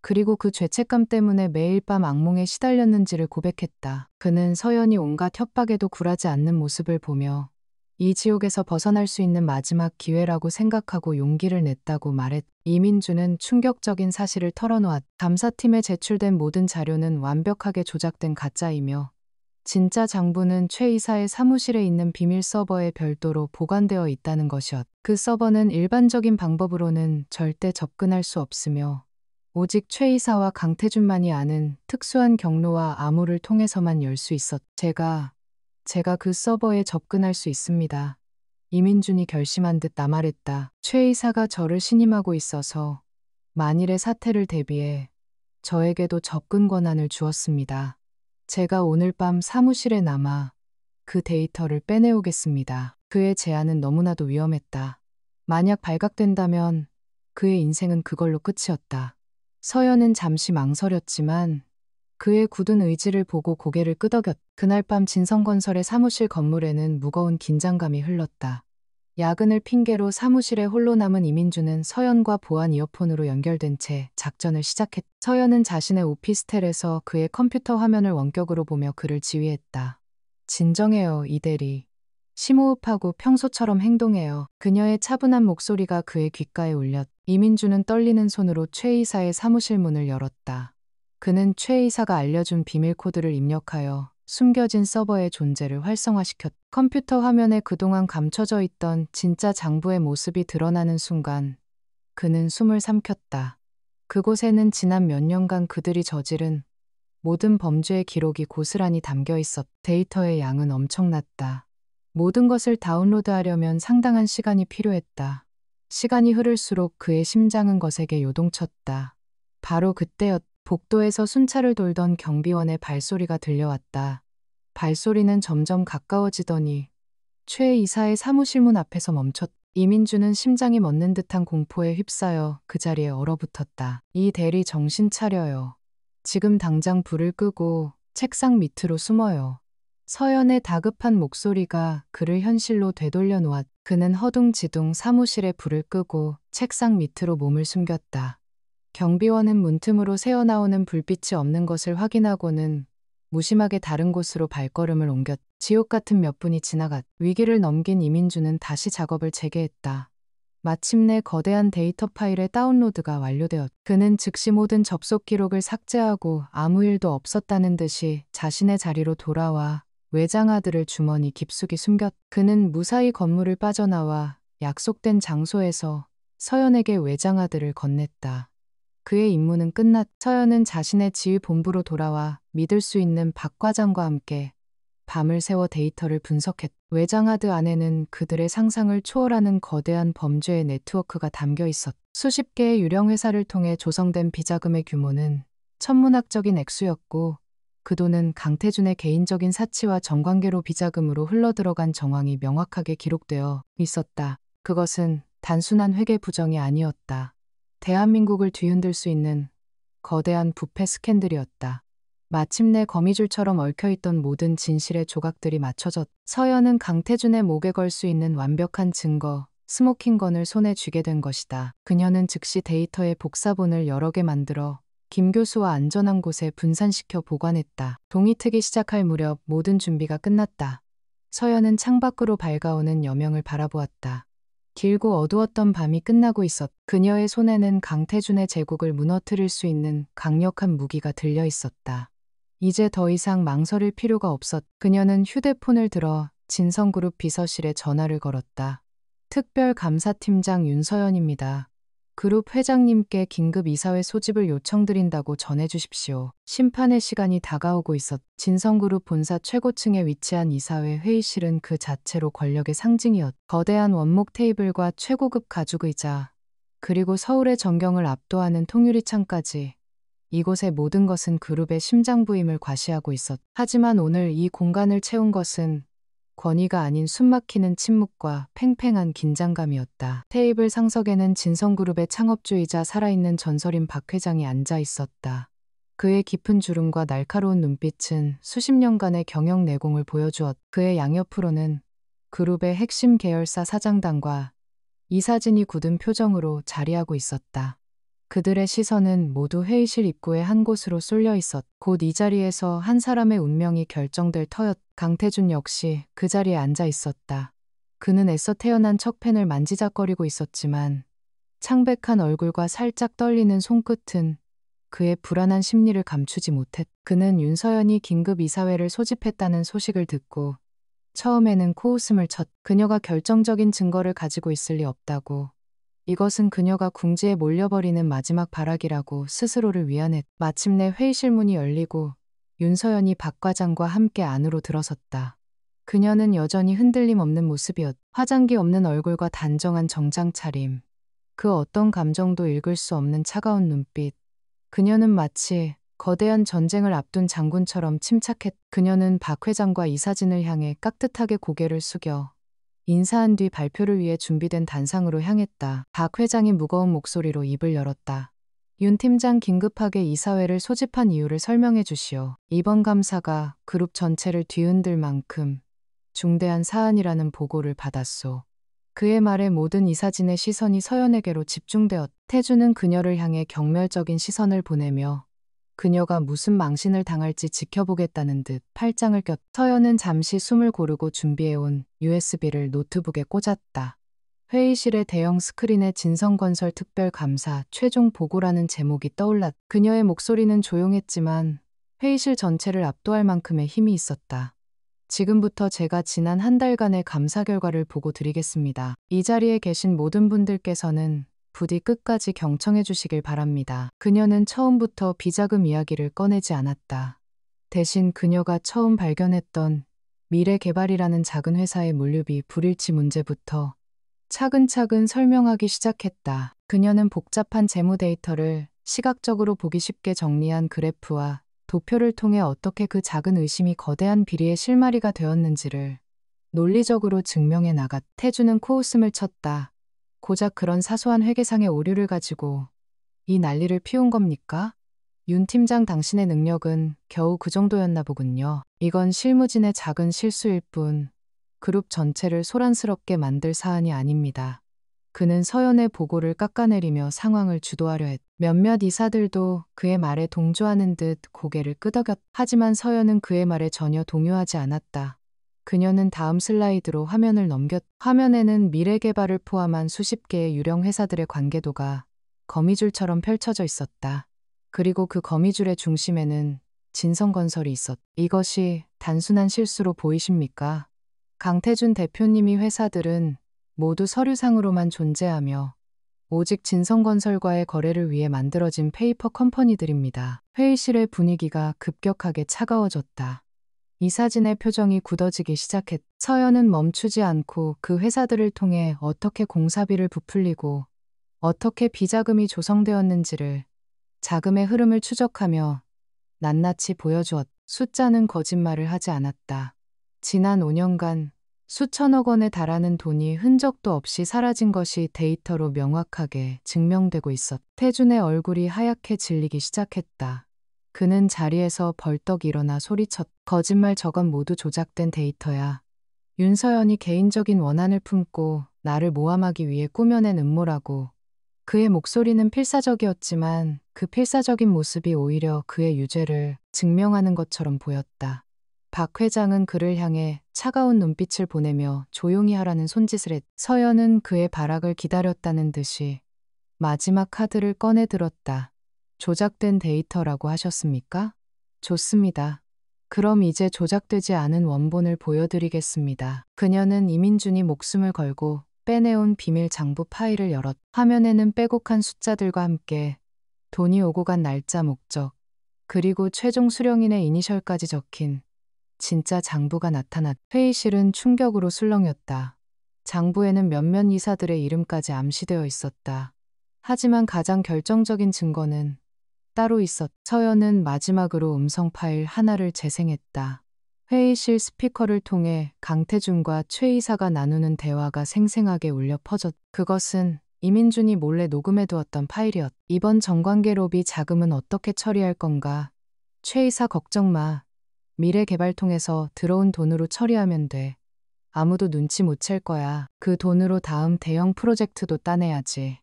그리고 그 죄책감 때문에 매일 밤 악몽에 시달렸는지를 고백했다. 그는 서연이 온갖 협박에도 굴하지 않는 모습을 보며 이 지옥에서 벗어날 수 있는 마지막 기회라고 생각하고 용기를 냈다고 말했. 이민주는 충격적인 사실을 털어놓았. 감사팀에 제출된 모든 자료는 완벽하게 조작된 가짜이며 진짜 장부는 최 이사의 사무실에 있는 비밀 서버에 별도로 보관되어 있다는 것이었. 그 서버는 일반적인 방법으로는 절대 접근할 수 없으며 오직 최 이사와 강태준만이 아는 특수한 경로와 암호를 통해서만 열 수 있었. 제가 그 서버에 접근할 수 있습니다. 이민준이 결심한 듯 나말했다. 최 이사가 저를 신임하고 있어서 만일의 사태를 대비해 저에게도 접근 권한을 주었습니다. 제가 오늘 밤 사무실에 남아 그 데이터를 빼내오겠습니다. 그의 제안은 너무나도 위험했다. 만약 발각된다면 그의 인생은 그걸로 끝이었다. 서연은 잠시 망설였지만 그의 굳은 의지를 보고 고개를 끄덕였. 그날 밤 진성건설의 사무실 건물에는 무거운 긴장감이 흘렀다. 야근을 핑계로 사무실에 홀로 남은 이민주는 서연과 보안 이어폰으로 연결된 채 작전을 시작했. 서연은 자신의 오피스텔에서 그의 컴퓨터 화면을 원격으로 보며 그를 지휘했다. 진정해요, 이 대리. 심호흡하고 평소처럼 행동해요. 그녀의 차분한 목소리가 그의 귓가에 울렸. 이민주는 떨리는 손으로 최 이사의 사무실 문을 열었다. 그는 최 이사가 알려준 비밀 코드를 입력하여 숨겨진 서버의 존재를 활성화시켰. 컴퓨터 화면에 그동안 감춰져 있던 진짜 장부의 모습이 드러나는 순간 그는 숨을 삼켰다. 그곳에는 지난 몇 년간 그들이 저지른 모든 범죄의 기록이 고스란히 담겨 있었. 데이터의 양은 엄청났다. 모든 것을 다운로드하려면 상당한 시간이 필요했다. 시간이 흐를수록 그의 심장은 거세게 요동쳤다. 바로 그때였다. 복도에서 순찰을 돌던 경비원의 발소리가 들려왔다. 발소리는 점점 가까워지더니 최 이사의 사무실 문 앞에서 멈췄. 이민주는 심장이 멎는 듯한 공포에 휩싸여 그 자리에 얼어붙었다. 이 대리 정신 차려요. 지금 당장 불을 끄고 책상 밑으로 숨어요. 서연의 다급한 목소리가 그를 현실로 되돌려 놓았. 그는 허둥지둥 사무실에 불을 끄고 책상 밑으로 몸을 숨겼다. 경비원은 문틈으로 새어나오는 불빛이 없는 것을 확인하고는 무심하게 다른 곳으로 발걸음을 옮겼. 지옥 같은 몇 분이 지나갔. 위기를 넘긴 이민주는 다시 작업을 재개했다. 마침내 거대한 데이터 파일의 다운로드가 완료되었. 그는 즉시 모든 접속 기록을 삭제하고 아무 일도 없었다는 듯이 자신의 자리로 돌아와 외장하드를 주머니 깊숙이 숨겼. 그는 무사히 건물을 빠져나와 약속된 장소에서 서연에게 외장하드를 건넸다. 그의 임무는 끝났. 서연은 자신의 지휘본부로 돌아와 믿을 수 있는 박 과장과 함께 밤을 새워 데이터를 분석했. 외장하드 안에는 그들의 상상을 초월하는 거대한 범죄의 네트워크가 담겨 있었. 수십 개의 유령 회사를 통해 조성된 비자금의 규모는 천문학적인 액수였고 그 돈은 강태준의 개인적인 사치와 정관계로 비자금으로 흘러들어간 정황이 명확하게 기록되어 있었다. 그것은 단순한 회계 부정이 아니었다. 대한민국을 뒤흔들 수 있는 거대한 부패 스캔들이었다. 마침내 거미줄처럼 얽혀있던 모든 진실의 조각들이 맞춰졌. 서연은 강태준의 목에 걸 수 있는 완벽한 증거, 스모킹건을 손에 쥐게 된 것이다. 그녀는 즉시 데이터의 복사본을 여러 개 만들어 김 교수와 안전한 곳에 분산시켜 보관했다. 동이 트기 시작할 무렵 모든 준비가 끝났다. 서연은 창밖으로 밝아오는 여명을 바라보았다. 길고 어두웠던 밤이 끝나고 있었. 그녀의 손에는 강태준의 제국을 무너뜨릴 수 있는 강력한 무기가 들려 있었다. 이제 더 이상 망설일 필요가 없었. 그녀는 휴대폰을 들어 진성그룹 비서실에 전화를 걸었다. 특별감사팀장 윤서연입니다. 그룹 회장님께 긴급 이사회 소집을 요청드린다고 전해주십시오. 심판의 시간이 다가오고 있었. 진성그룹 본사 최고층에 위치한 이사회 회의실은 그 자체로 권력의 상징이었. 거대한 원목 테이블과 최고급 가죽 의자, 그리고 서울의 전경을 압도하는 통유리창까지 이곳의 모든 것은 그룹의 심장부임을 과시하고 있었. 하지만 오늘 이 공간을 채운 것은 권위가 아닌 숨막히는 침묵과 팽팽한 긴장감이었다. 테이블 상석에는 진성그룹의 창업주이자 살아있는 전설인 박 회장이 앉아 있었다. 그의 깊은 주름과 날카로운 눈빛은 수십 년간의 경영 내공을 보여주었. 그의 양옆으로는 그룹의 핵심 계열사 사장단과 이사진이 굳은 표정으로 자리하고 있었다. 그들의 시선은 모두 회의실 입구의 한 곳으로 쏠려 있었. 곧 이 자리에서 한 사람의 운명이 결정될 터였. 강태준 역시 그 자리에 앉아 있었다. 그는 애써 태어난 척펜을 만지작거리고 있었지만 창백한 얼굴과 살짝 떨리는 손끝은 그의 불안한 심리를 감추지 못했. 그는 윤서연이 긴급 이사회를 소집했다는 소식을 듣고 처음에는 코웃음을 쳤. 그녀가 결정적인 증거를 가지고 있을 리 없다고. 이것은 그녀가 궁지에 몰려버리는 마지막 발악이라고 스스로를 위안했. 마침내 회의실 문이 열리고 윤서연이 박 과장과 함께 안으로 들어섰다. 그녀는 여전히 흔들림 없는 모습이었. 화장기 없는 얼굴과 단정한 정장 차림. 그 어떤 감정도 읽을 수 없는 차가운 눈빛. 그녀는 마치 거대한 전쟁을 앞둔 장군처럼 침착했. 그녀는 박 회장과 이사진을 향해 깍듯하게 고개를 숙여 인사한 뒤 발표를 위해 준비된 단상으로 향했다. 박 회장이 무거운 목소리로 입을 열었다. 윤 팀장 긴급하게 이사회를 소집한 이유를 설명해 주시오. 이번 감사가 그룹 전체를 뒤흔들 만큼 중대한 사안이라는 보고를 받았소. 그의 말에 모든 이사진의 시선이 서연에게로 집중되었. 태주는 그녀를 향해 경멸적인 시선을 보내며 그녀가 무슨 망신을 당할지 지켜보겠다는 듯 팔짱을 꼈. 서연은 잠시 숨을 고르고 준비해온 USB를 노트북에 꽂았다. 회의실의 대형 스크린에 진성건설 특별감사 최종 보고라는 제목이 떠올랐. 그녀의 목소리는 조용했지만 회의실 전체를 압도할 만큼의 힘이 있었다. 지금부터 제가 지난 한 달간의 감사 결과를 보고 드리겠습니다. 이 자리에 계신 모든 분들께서는 부디 끝까지 경청해 주시길 바랍니다. 그녀는 처음부터 비자금 이야기를 꺼내지 않았다. 대신 그녀가 처음 발견했던 미래개발이라는 작은 회사의 물류비 불일치 문제부터 차근차근 설명하기 시작했다. 그녀는 복잡한 재무 데이터를 시각적으로 보기 쉽게 정리한 그래프와 도표를 통해 어떻게 그 작은 의심이 거대한 비리의 실마리가 되었는지를 논리적으로 증명해 나갔. 태주는 코웃음을 쳤다. 고작 그런 사소한 회계상의 오류를 가지고 이 난리를 피운 겁니까? 윤 팀장 당신의 능력은 겨우 그 정도였나 보군요. 이건 실무진의 작은 실수일 뿐 그룹 전체를 소란스럽게 만들 사안이 아닙니다. 그는 서연의 보고를 깎아내리며 상황을 주도하려 했. 몇몇 이사들도 그의 말에 동조하는 듯 고개를 끄덕였. 하지만 서연은 그의 말에 전혀 동요하지 않았다. 그녀는 다음 슬라이드로 화면을 넘겼. 화면에는 미래개발을 포함한 수십 개의 유령 회사들의 관계도가 거미줄처럼 펼쳐져 있었다. 그리고 그 거미줄의 중심에는 진성건설이 있었. 이것이 단순한 실수로 보이십니까? 강태준 대표님이 회사들은 모두 서류상으로만 존재하며 오직 진성건설과의 거래를 위해 만들어진 페이퍼 컴퍼니들입니다. 회의실의 분위기가 급격하게 차가워졌다. 이사진의 표정이 굳어지기 시작했. 서연은 멈추지 않고 그 회사들을 통해 어떻게 공사비를 부풀리고 어떻게 비자금이 조성되었는지를 자금의 흐름을 추적하며 낱낱이 보여주었. 숫자는 거짓말을 하지 않았다. 지난 5년간 수천억 원에 달하는 돈이 흔적도 없이 사라진 것이 데이터로 명확하게 증명되고 있었다. 태준의 얼굴이 하얗게 질리기 시작했다. 그는 자리에서 벌떡 일어나 소리쳤다. 거짓말, 저건 모두 조작된 데이터야. 윤서연이 개인적인 원한을 품고 나를 모함하기 위해 꾸며낸 음모라고. 그의 목소리는 필사적이었지만 그 필사적인 모습이 오히려 그의 유죄를 증명하는 것처럼 보였다. 박 회장은 그를 향해 차가운 눈빛을 보내며 조용히 하라는 손짓을 했다. 서연은 그의 발악을 기다렸다는 듯이 마지막 카드를 꺼내 들었다. 조작된 데이터라고 하셨습니까? 좋습니다. 그럼 이제 조작되지 않은 원본을 보여드리겠습니다. 그녀는 이민준이 목숨을 걸고 빼내온 비밀 장부 파일을 열었. 화면에는 빼곡한 숫자들과 함께 돈이 오고 간 날짜, 목적, 그리고 최종 수령인의 이니셜까지 적힌 진짜 장부가 나타났. 회의실은 충격으로 술렁였다. 장부에는 몇몇 이사들의 이름까지 암시되어 있었다. 하지만 가장 결정적인 증거는 따로 있었. 서연은 마지막으로 음성 파일 하나를 재생했다. 회의실 스피커를 통해 강태준과 최 이사가 나누는 대화가 생생하게 울려 퍼졌. 그것은 이민준이 몰래 녹음해 두었던 파일이었. 이번 정관계로비 자금은 어떻게 처리할 건가? 최 이사 걱정 마. 미래개발통해서 들어온 돈으로 처리하면 돼. 아무도 눈치 못 챌 거야. 그 돈으로 다음 대형 프로젝트도 따내야지.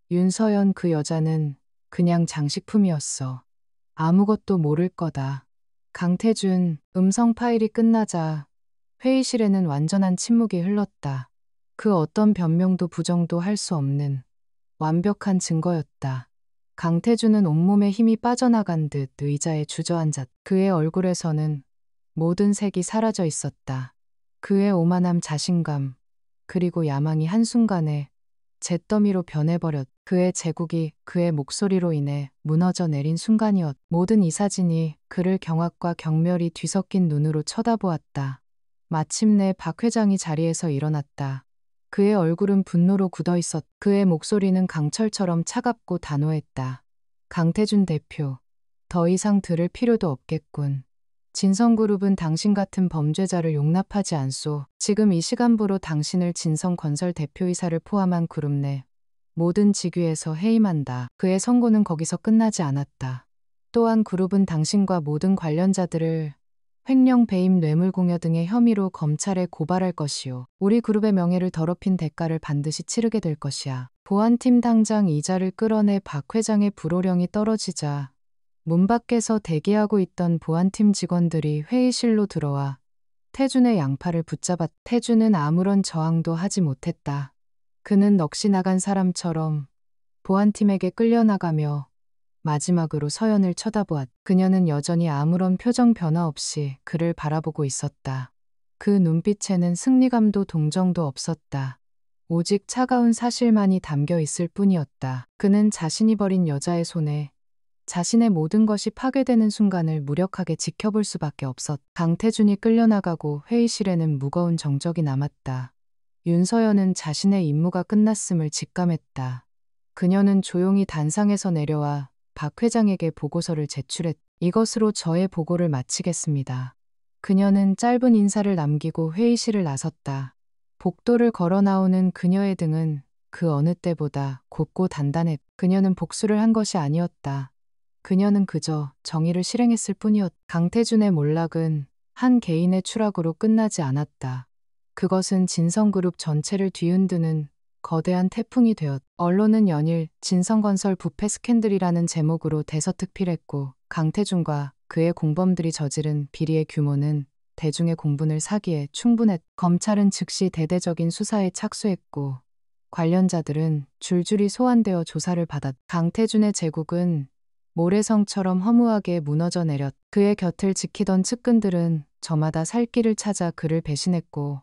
윤서연, 그 여자는 그냥 장식품이었어. 아무것도 모를 거다. 강태준, 음성 파일이 끝나자 회의실에는 완전한 침묵이 흘렀다. 그 어떤 변명도 부정도 할 수 없는 완벽한 증거였다. 강태준은 온몸에 힘이 빠져나간 듯 의자에 주저앉았다. 그의 얼굴에서는 모든 색이 사라져 있었다. 그의 오만함, 자신감, 그리고 야망이 한순간에 잿더미로 변해버렸. 그의 제국이 그의 목소리로 인해 무너져 내린 순간이었. 모든 이 사진이 그를 경악과 경멸이 뒤섞인 눈으로 쳐다보았다. 마침내 박 회장이 자리에서 일어났다. 그의 얼굴은 분노로 굳어있었. 그의 목소리는 강철처럼 차갑고 단호했다. 강태준 대표, 더 이상 들을 필요도 없겠군. 진성그룹은 당신 같은 범죄자를 용납하지 않소. 지금 이 시간부로 당신을 진성건설 대표이사를 포함한 그룹 내 모든 직위에서 해임한다. 그의 선고는 거기서 끝나지 않았다. 또한 그룹은 당신과 모든 관련자들을 횡령, 배임, 뇌물공여 등의 혐의로 검찰에 고발할 것이요. 우리 그룹의 명예를 더럽힌 대가를 반드시 치르게 될 것이야. 보안팀 당장 이자를 끌어내 박 회장의 불호령이 떨어지자 문 밖에서 대기하고 있던 보안팀 직원들이 회의실로 들어와 태준의 양팔을 붙잡았. 태준은 아무런 저항도 하지 못했다. 그는 넋이 나간 사람처럼 보안팀에게 끌려나가며 마지막으로 서연을 쳐다보았. 그녀는 여전히 아무런 표정 변화 없이 그를 바라보고 있었다. 그 눈빛에는 승리감도 동정도 없었다. 오직 차가운 사실만이 담겨 있을 뿐이었다. 그는 자신이 버린 여자의 손에 자신의 모든 것이 파괴되는 순간을 무력하게 지켜볼 수밖에 없었. 강태준이 끌려나가고 회의실에는 무거운 정적이 남았다. 윤서연은 자신의 임무가 끝났음을 직감했다. 그녀는 조용히 단상에서 내려와 박 회장에게 보고서를 제출했. 이것으로 저의 보고를 마치겠습니다. 그녀는 짧은 인사를 남기고 회의실을 나섰다. 복도를 걸어 나오는 그녀의 등은 그 어느 때보다 곱고 단단했. 그녀는 복수를 한 것이 아니었다. 그녀는 그저 정의를 실행했을 뿐이었. 강태준의 몰락은 한 개인의 추락으로 끝나지 않았다. 그것은 진성그룹 전체를 뒤흔드는 거대한 태풍이 되었. 언론은 연일 진성건설 부패 스캔들이라는 제목으로 대서특필했고, 강태준과 그의 공범들이 저지른 비리의 규모는 대중의 공분을 사기에 충분했. 검찰은 즉시 대대적인 수사에 착수했고, 관련자들은 줄줄이 소환되어 조사를 받았. 강태준의 제국은 모래성처럼 허무하게 무너져 내렸. 그의 곁을 지키던 측근들은 저마다 살 길을 찾아 그를 배신했고,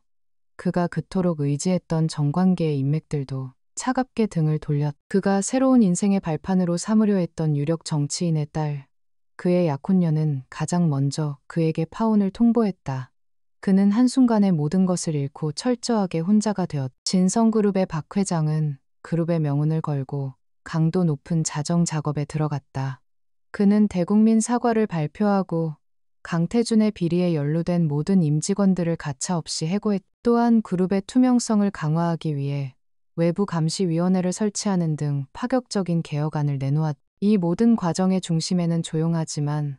그가 그토록 의지했던 정관계의 인맥들도 차갑게 등을 돌렸. 그가 새로운 인생의 발판으로 삼으려 했던 유력 정치인의 딸, 그의 약혼녀는 가장 먼저 그에게 파혼을 통보했다. 그는 한순간에 모든 것을 잃고 철저하게 혼자가 되었. 진성그룹의 박 회장은 그룹의 명운을 걸고 강도 높은 자정 작업에 들어갔다. 그는 대국민 사과를 발표하고 강태준의 비리에 연루된 모든 임직원들을 가차없이 해고했. 또한 그룹의 투명성을 강화하기 위해 외부 감시위원회를 설치하는 등 파격적인 개혁안을 내놓았. 이 모든 과정의 중심에는 조용하지만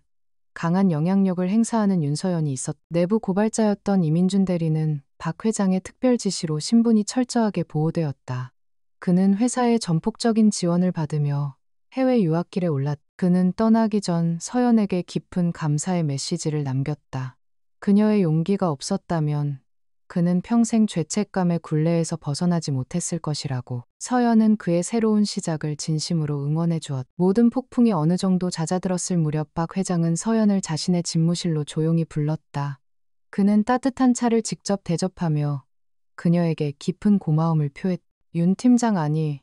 강한 영향력을 행사하는 윤서연이 있었. 내부 고발자였던 이민준 대리는 박 회장의 특별 지시로 신분이 철저하게 보호되었다. 그는 회사의 전폭적인 지원을 받으며 해외 유학길에 올랐. 그는 떠나기 전 서연에게 깊은 감사의 메시지를 남겼다. 그녀의 용기가 없었다면 그는 평생 죄책감의 굴레에서 벗어나지 못했을 것이라고. 서연은 그의 새로운 시작을 진심으로 응원해 주었. 모든 폭풍이 어느 정도 잦아들었을 무렵 박 회장은 서연을 자신의 집무실로 조용히 불렀다. 그는 따뜻한 차를 직접 대접하며 그녀에게 깊은 고마움을 표했. 윤 팀장 아니,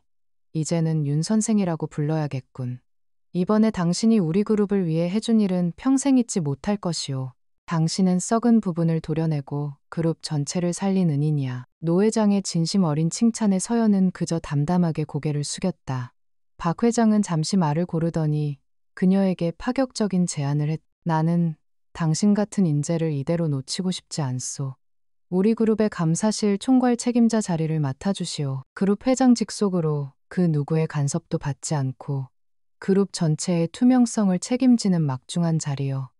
이제는 윤 선생이라고 불러야겠군. 이번에 당신이 우리 그룹을 위해 해준 일은 평생 잊지 못할 것이오. 당신은 썩은 부분을 도려내고 그룹 전체를 살린 은인이야. 노 회장의 진심 어린 칭찬에 서연은 그저 담담하게 고개를 숙였다. 박 회장은 잠시 말을 고르더니 그녀에게 파격적인 제안을 했. 나는 당신 같은 인재를 이대로 놓치고 싶지 않소. 우리 그룹의 감사실 총괄 책임자 자리를 맡아주시오. 그룹 회장 직속으로 그 누구의 간섭도 받지 않고 그룹 전체의 투명성을 책임지는 막중한 자리요.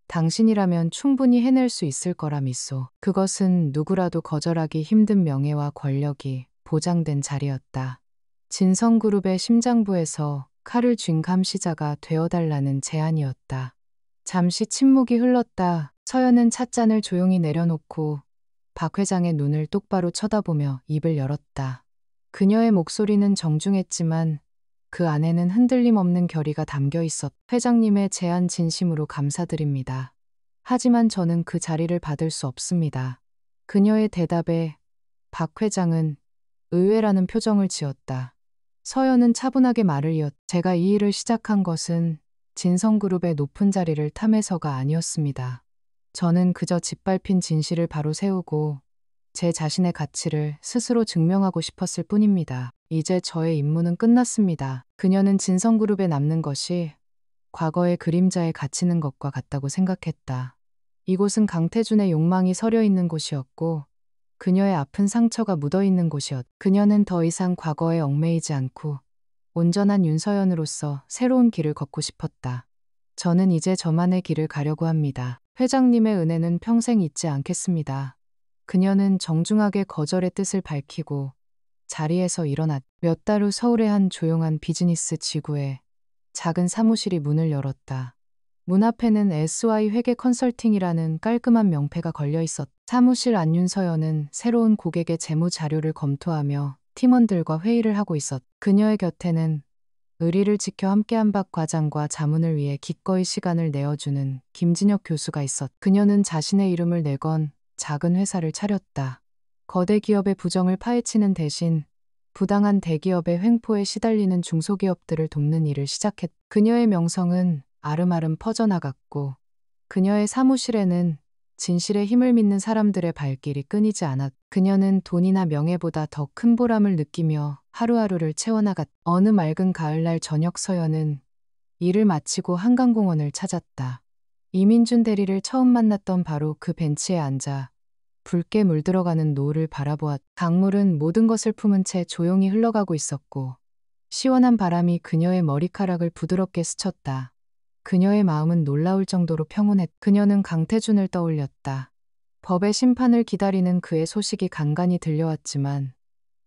당신이라면 충분히 해낼 수 있을 거라 믿소. 그것은 누구라도 거절하기 힘든 명예와 권력이 보장된 자리였다. 진성그룹의 심장부에서 칼을 쥔 감시자가 되어달라는 제안이었다. 잠시 침묵이 흘렀다. 서연은 찻잔을 조용히 내려놓고 박 회장의 눈을 똑바로 쳐다보며 입을 열었다. 그녀의 목소리는 정중했지만 그 안에는 흔들림 없는 결의가 담겨 있었. 회장님의 제안 진심으로 감사드립니다. 하지만 저는 그 자리를 받을 수 없습니다. 그녀의 대답에 박 회장은 의외라는 표정을 지었다. 서연은 차분하게 말을 이었. 제가 이 일을 시작한 것은 진성그룹의 높은 자리를 탐해서가 아니었습니다. 저는 그저 짓밟힌 진실을 바로 세우고 제 자신의 가치를 스스로 증명하고 싶었을 뿐입니다. 이제 저의 임무는 끝났습니다. 그녀는 진성그룹에 남는 것이 과거의 그림자에 갇히는 것과 같다고 생각했다. 이곳은 강태준의 욕망이 서려 있는 곳이었고 그녀의 아픈 상처가 묻어 있는 곳이었. 그녀는 더 이상 과거에 얽매이지 않고 온전한 윤서연으로서 새로운 길을 걷고 싶었다. 저는 이제 저만의 길을 가려고 합니다. 회장님의 은혜는 평생 잊지 않겠습니다. 그녀는 정중하게 거절의 뜻을 밝히고 자리에서 일어났. 몇 달 후 서울의 한 조용한 비즈니스 지구에 작은 사무실이 문을 열었다. 문 앞에는 SY 회계 컨설팅이라는 깔끔한 명패가 걸려 있었. 사무실 안 윤서연은 새로운 고객의 재무 자료를 검토하며 팀원들과 회의를 하고 있었. 그녀의 곁에는 의리를 지켜 함께한 박 과장과 자문을 위해 기꺼이 시간을 내어주는 김진혁 교수가 있었. 그녀는 자신의 이름을 내건 작은 회사를 차렸다. 거대 기업의 부정을 파헤치는 대신 부당한 대기업의 횡포에 시달리는 중소기업들을 돕는 일을 시작했. 그녀의 명성은 아름아름 퍼져나갔고 그녀의 사무실에는 진실의 힘을 믿는 사람들의 발길이 끊이지 않았. 그녀는 돈이나 명예보다 더 큰 보람을 느끼며 하루하루를 채워나갔. 어느 맑은 가을날 저녁 서연은 일을 마치고 한강공원을 찾았다. 이민준 대리를 처음 만났던 바로 그 벤치에 앉아 붉게 물들어가는 노을을 바라보았. 강물은 모든 것을 품은 채 조용히 흘러가고 있었고 시원한 바람이 그녀의 머리카락을 부드럽게 스쳤다. 그녀의 마음은 놀라울 정도로 평온했. 그녀는 강태준을 떠올렸다. 법의 심판을 기다리는 그의 소식이 간간히 들려왔지만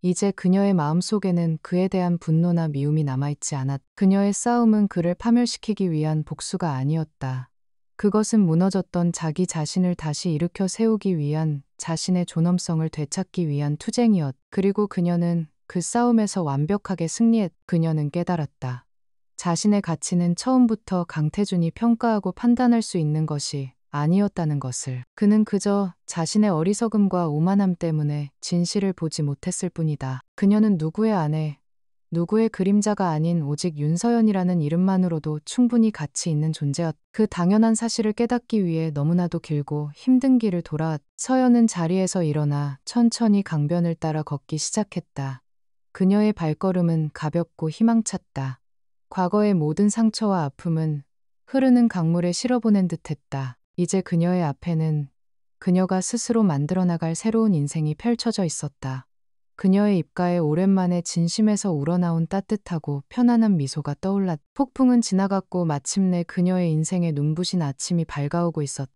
이제 그녀의 마음속에는 그에 대한 분노나 미움이 남아있지 않았. 그녀의 싸움은 그를 파멸시키기 위한 복수가 아니었다. 그것은 무너졌던 자기 자신을 다시 일으켜 세우기 위한 자신의 존엄성을 되찾기 위한 투쟁이었. 그리고 그녀는 그 싸움에서 완벽하게 승리했. 그녀는 깨달았다. 자신의 가치는 처음부터 강태준이 평가하고 판단할 수 있는 것이 아니었다는 것을. 그는 그저 자신의 어리석음과 오만함 때문에 진실을 보지 못했을 뿐이다. 그녀는 누구의 아내, 누구의 그림자가 아닌 오직 윤서연이라는 이름만으로도 충분히 가치 있는 존재였. 그 당연한 사실을 깨닫기 위해 너무나도 길고 힘든 길을 돌아왔. 서연은 자리에서 일어나 천천히 강변을 따라 걷기 시작했다. 그녀의 발걸음은 가볍고 희망찼다. 과거의 모든 상처와 아픔은 흐르는 강물에 실어보낸 듯했다. 이제 그녀의 앞에는 그녀가 스스로 만들어 나갈 새로운 인생이 펼쳐져 있었다. 그녀의 입가에 오랜만에 진심에서 우러나온 따뜻하고 편안한 미소가 떠올랐다. 폭풍은 지나갔고 마침내 그녀의 인생에 눈부신 아침이 밝아오고 있었다.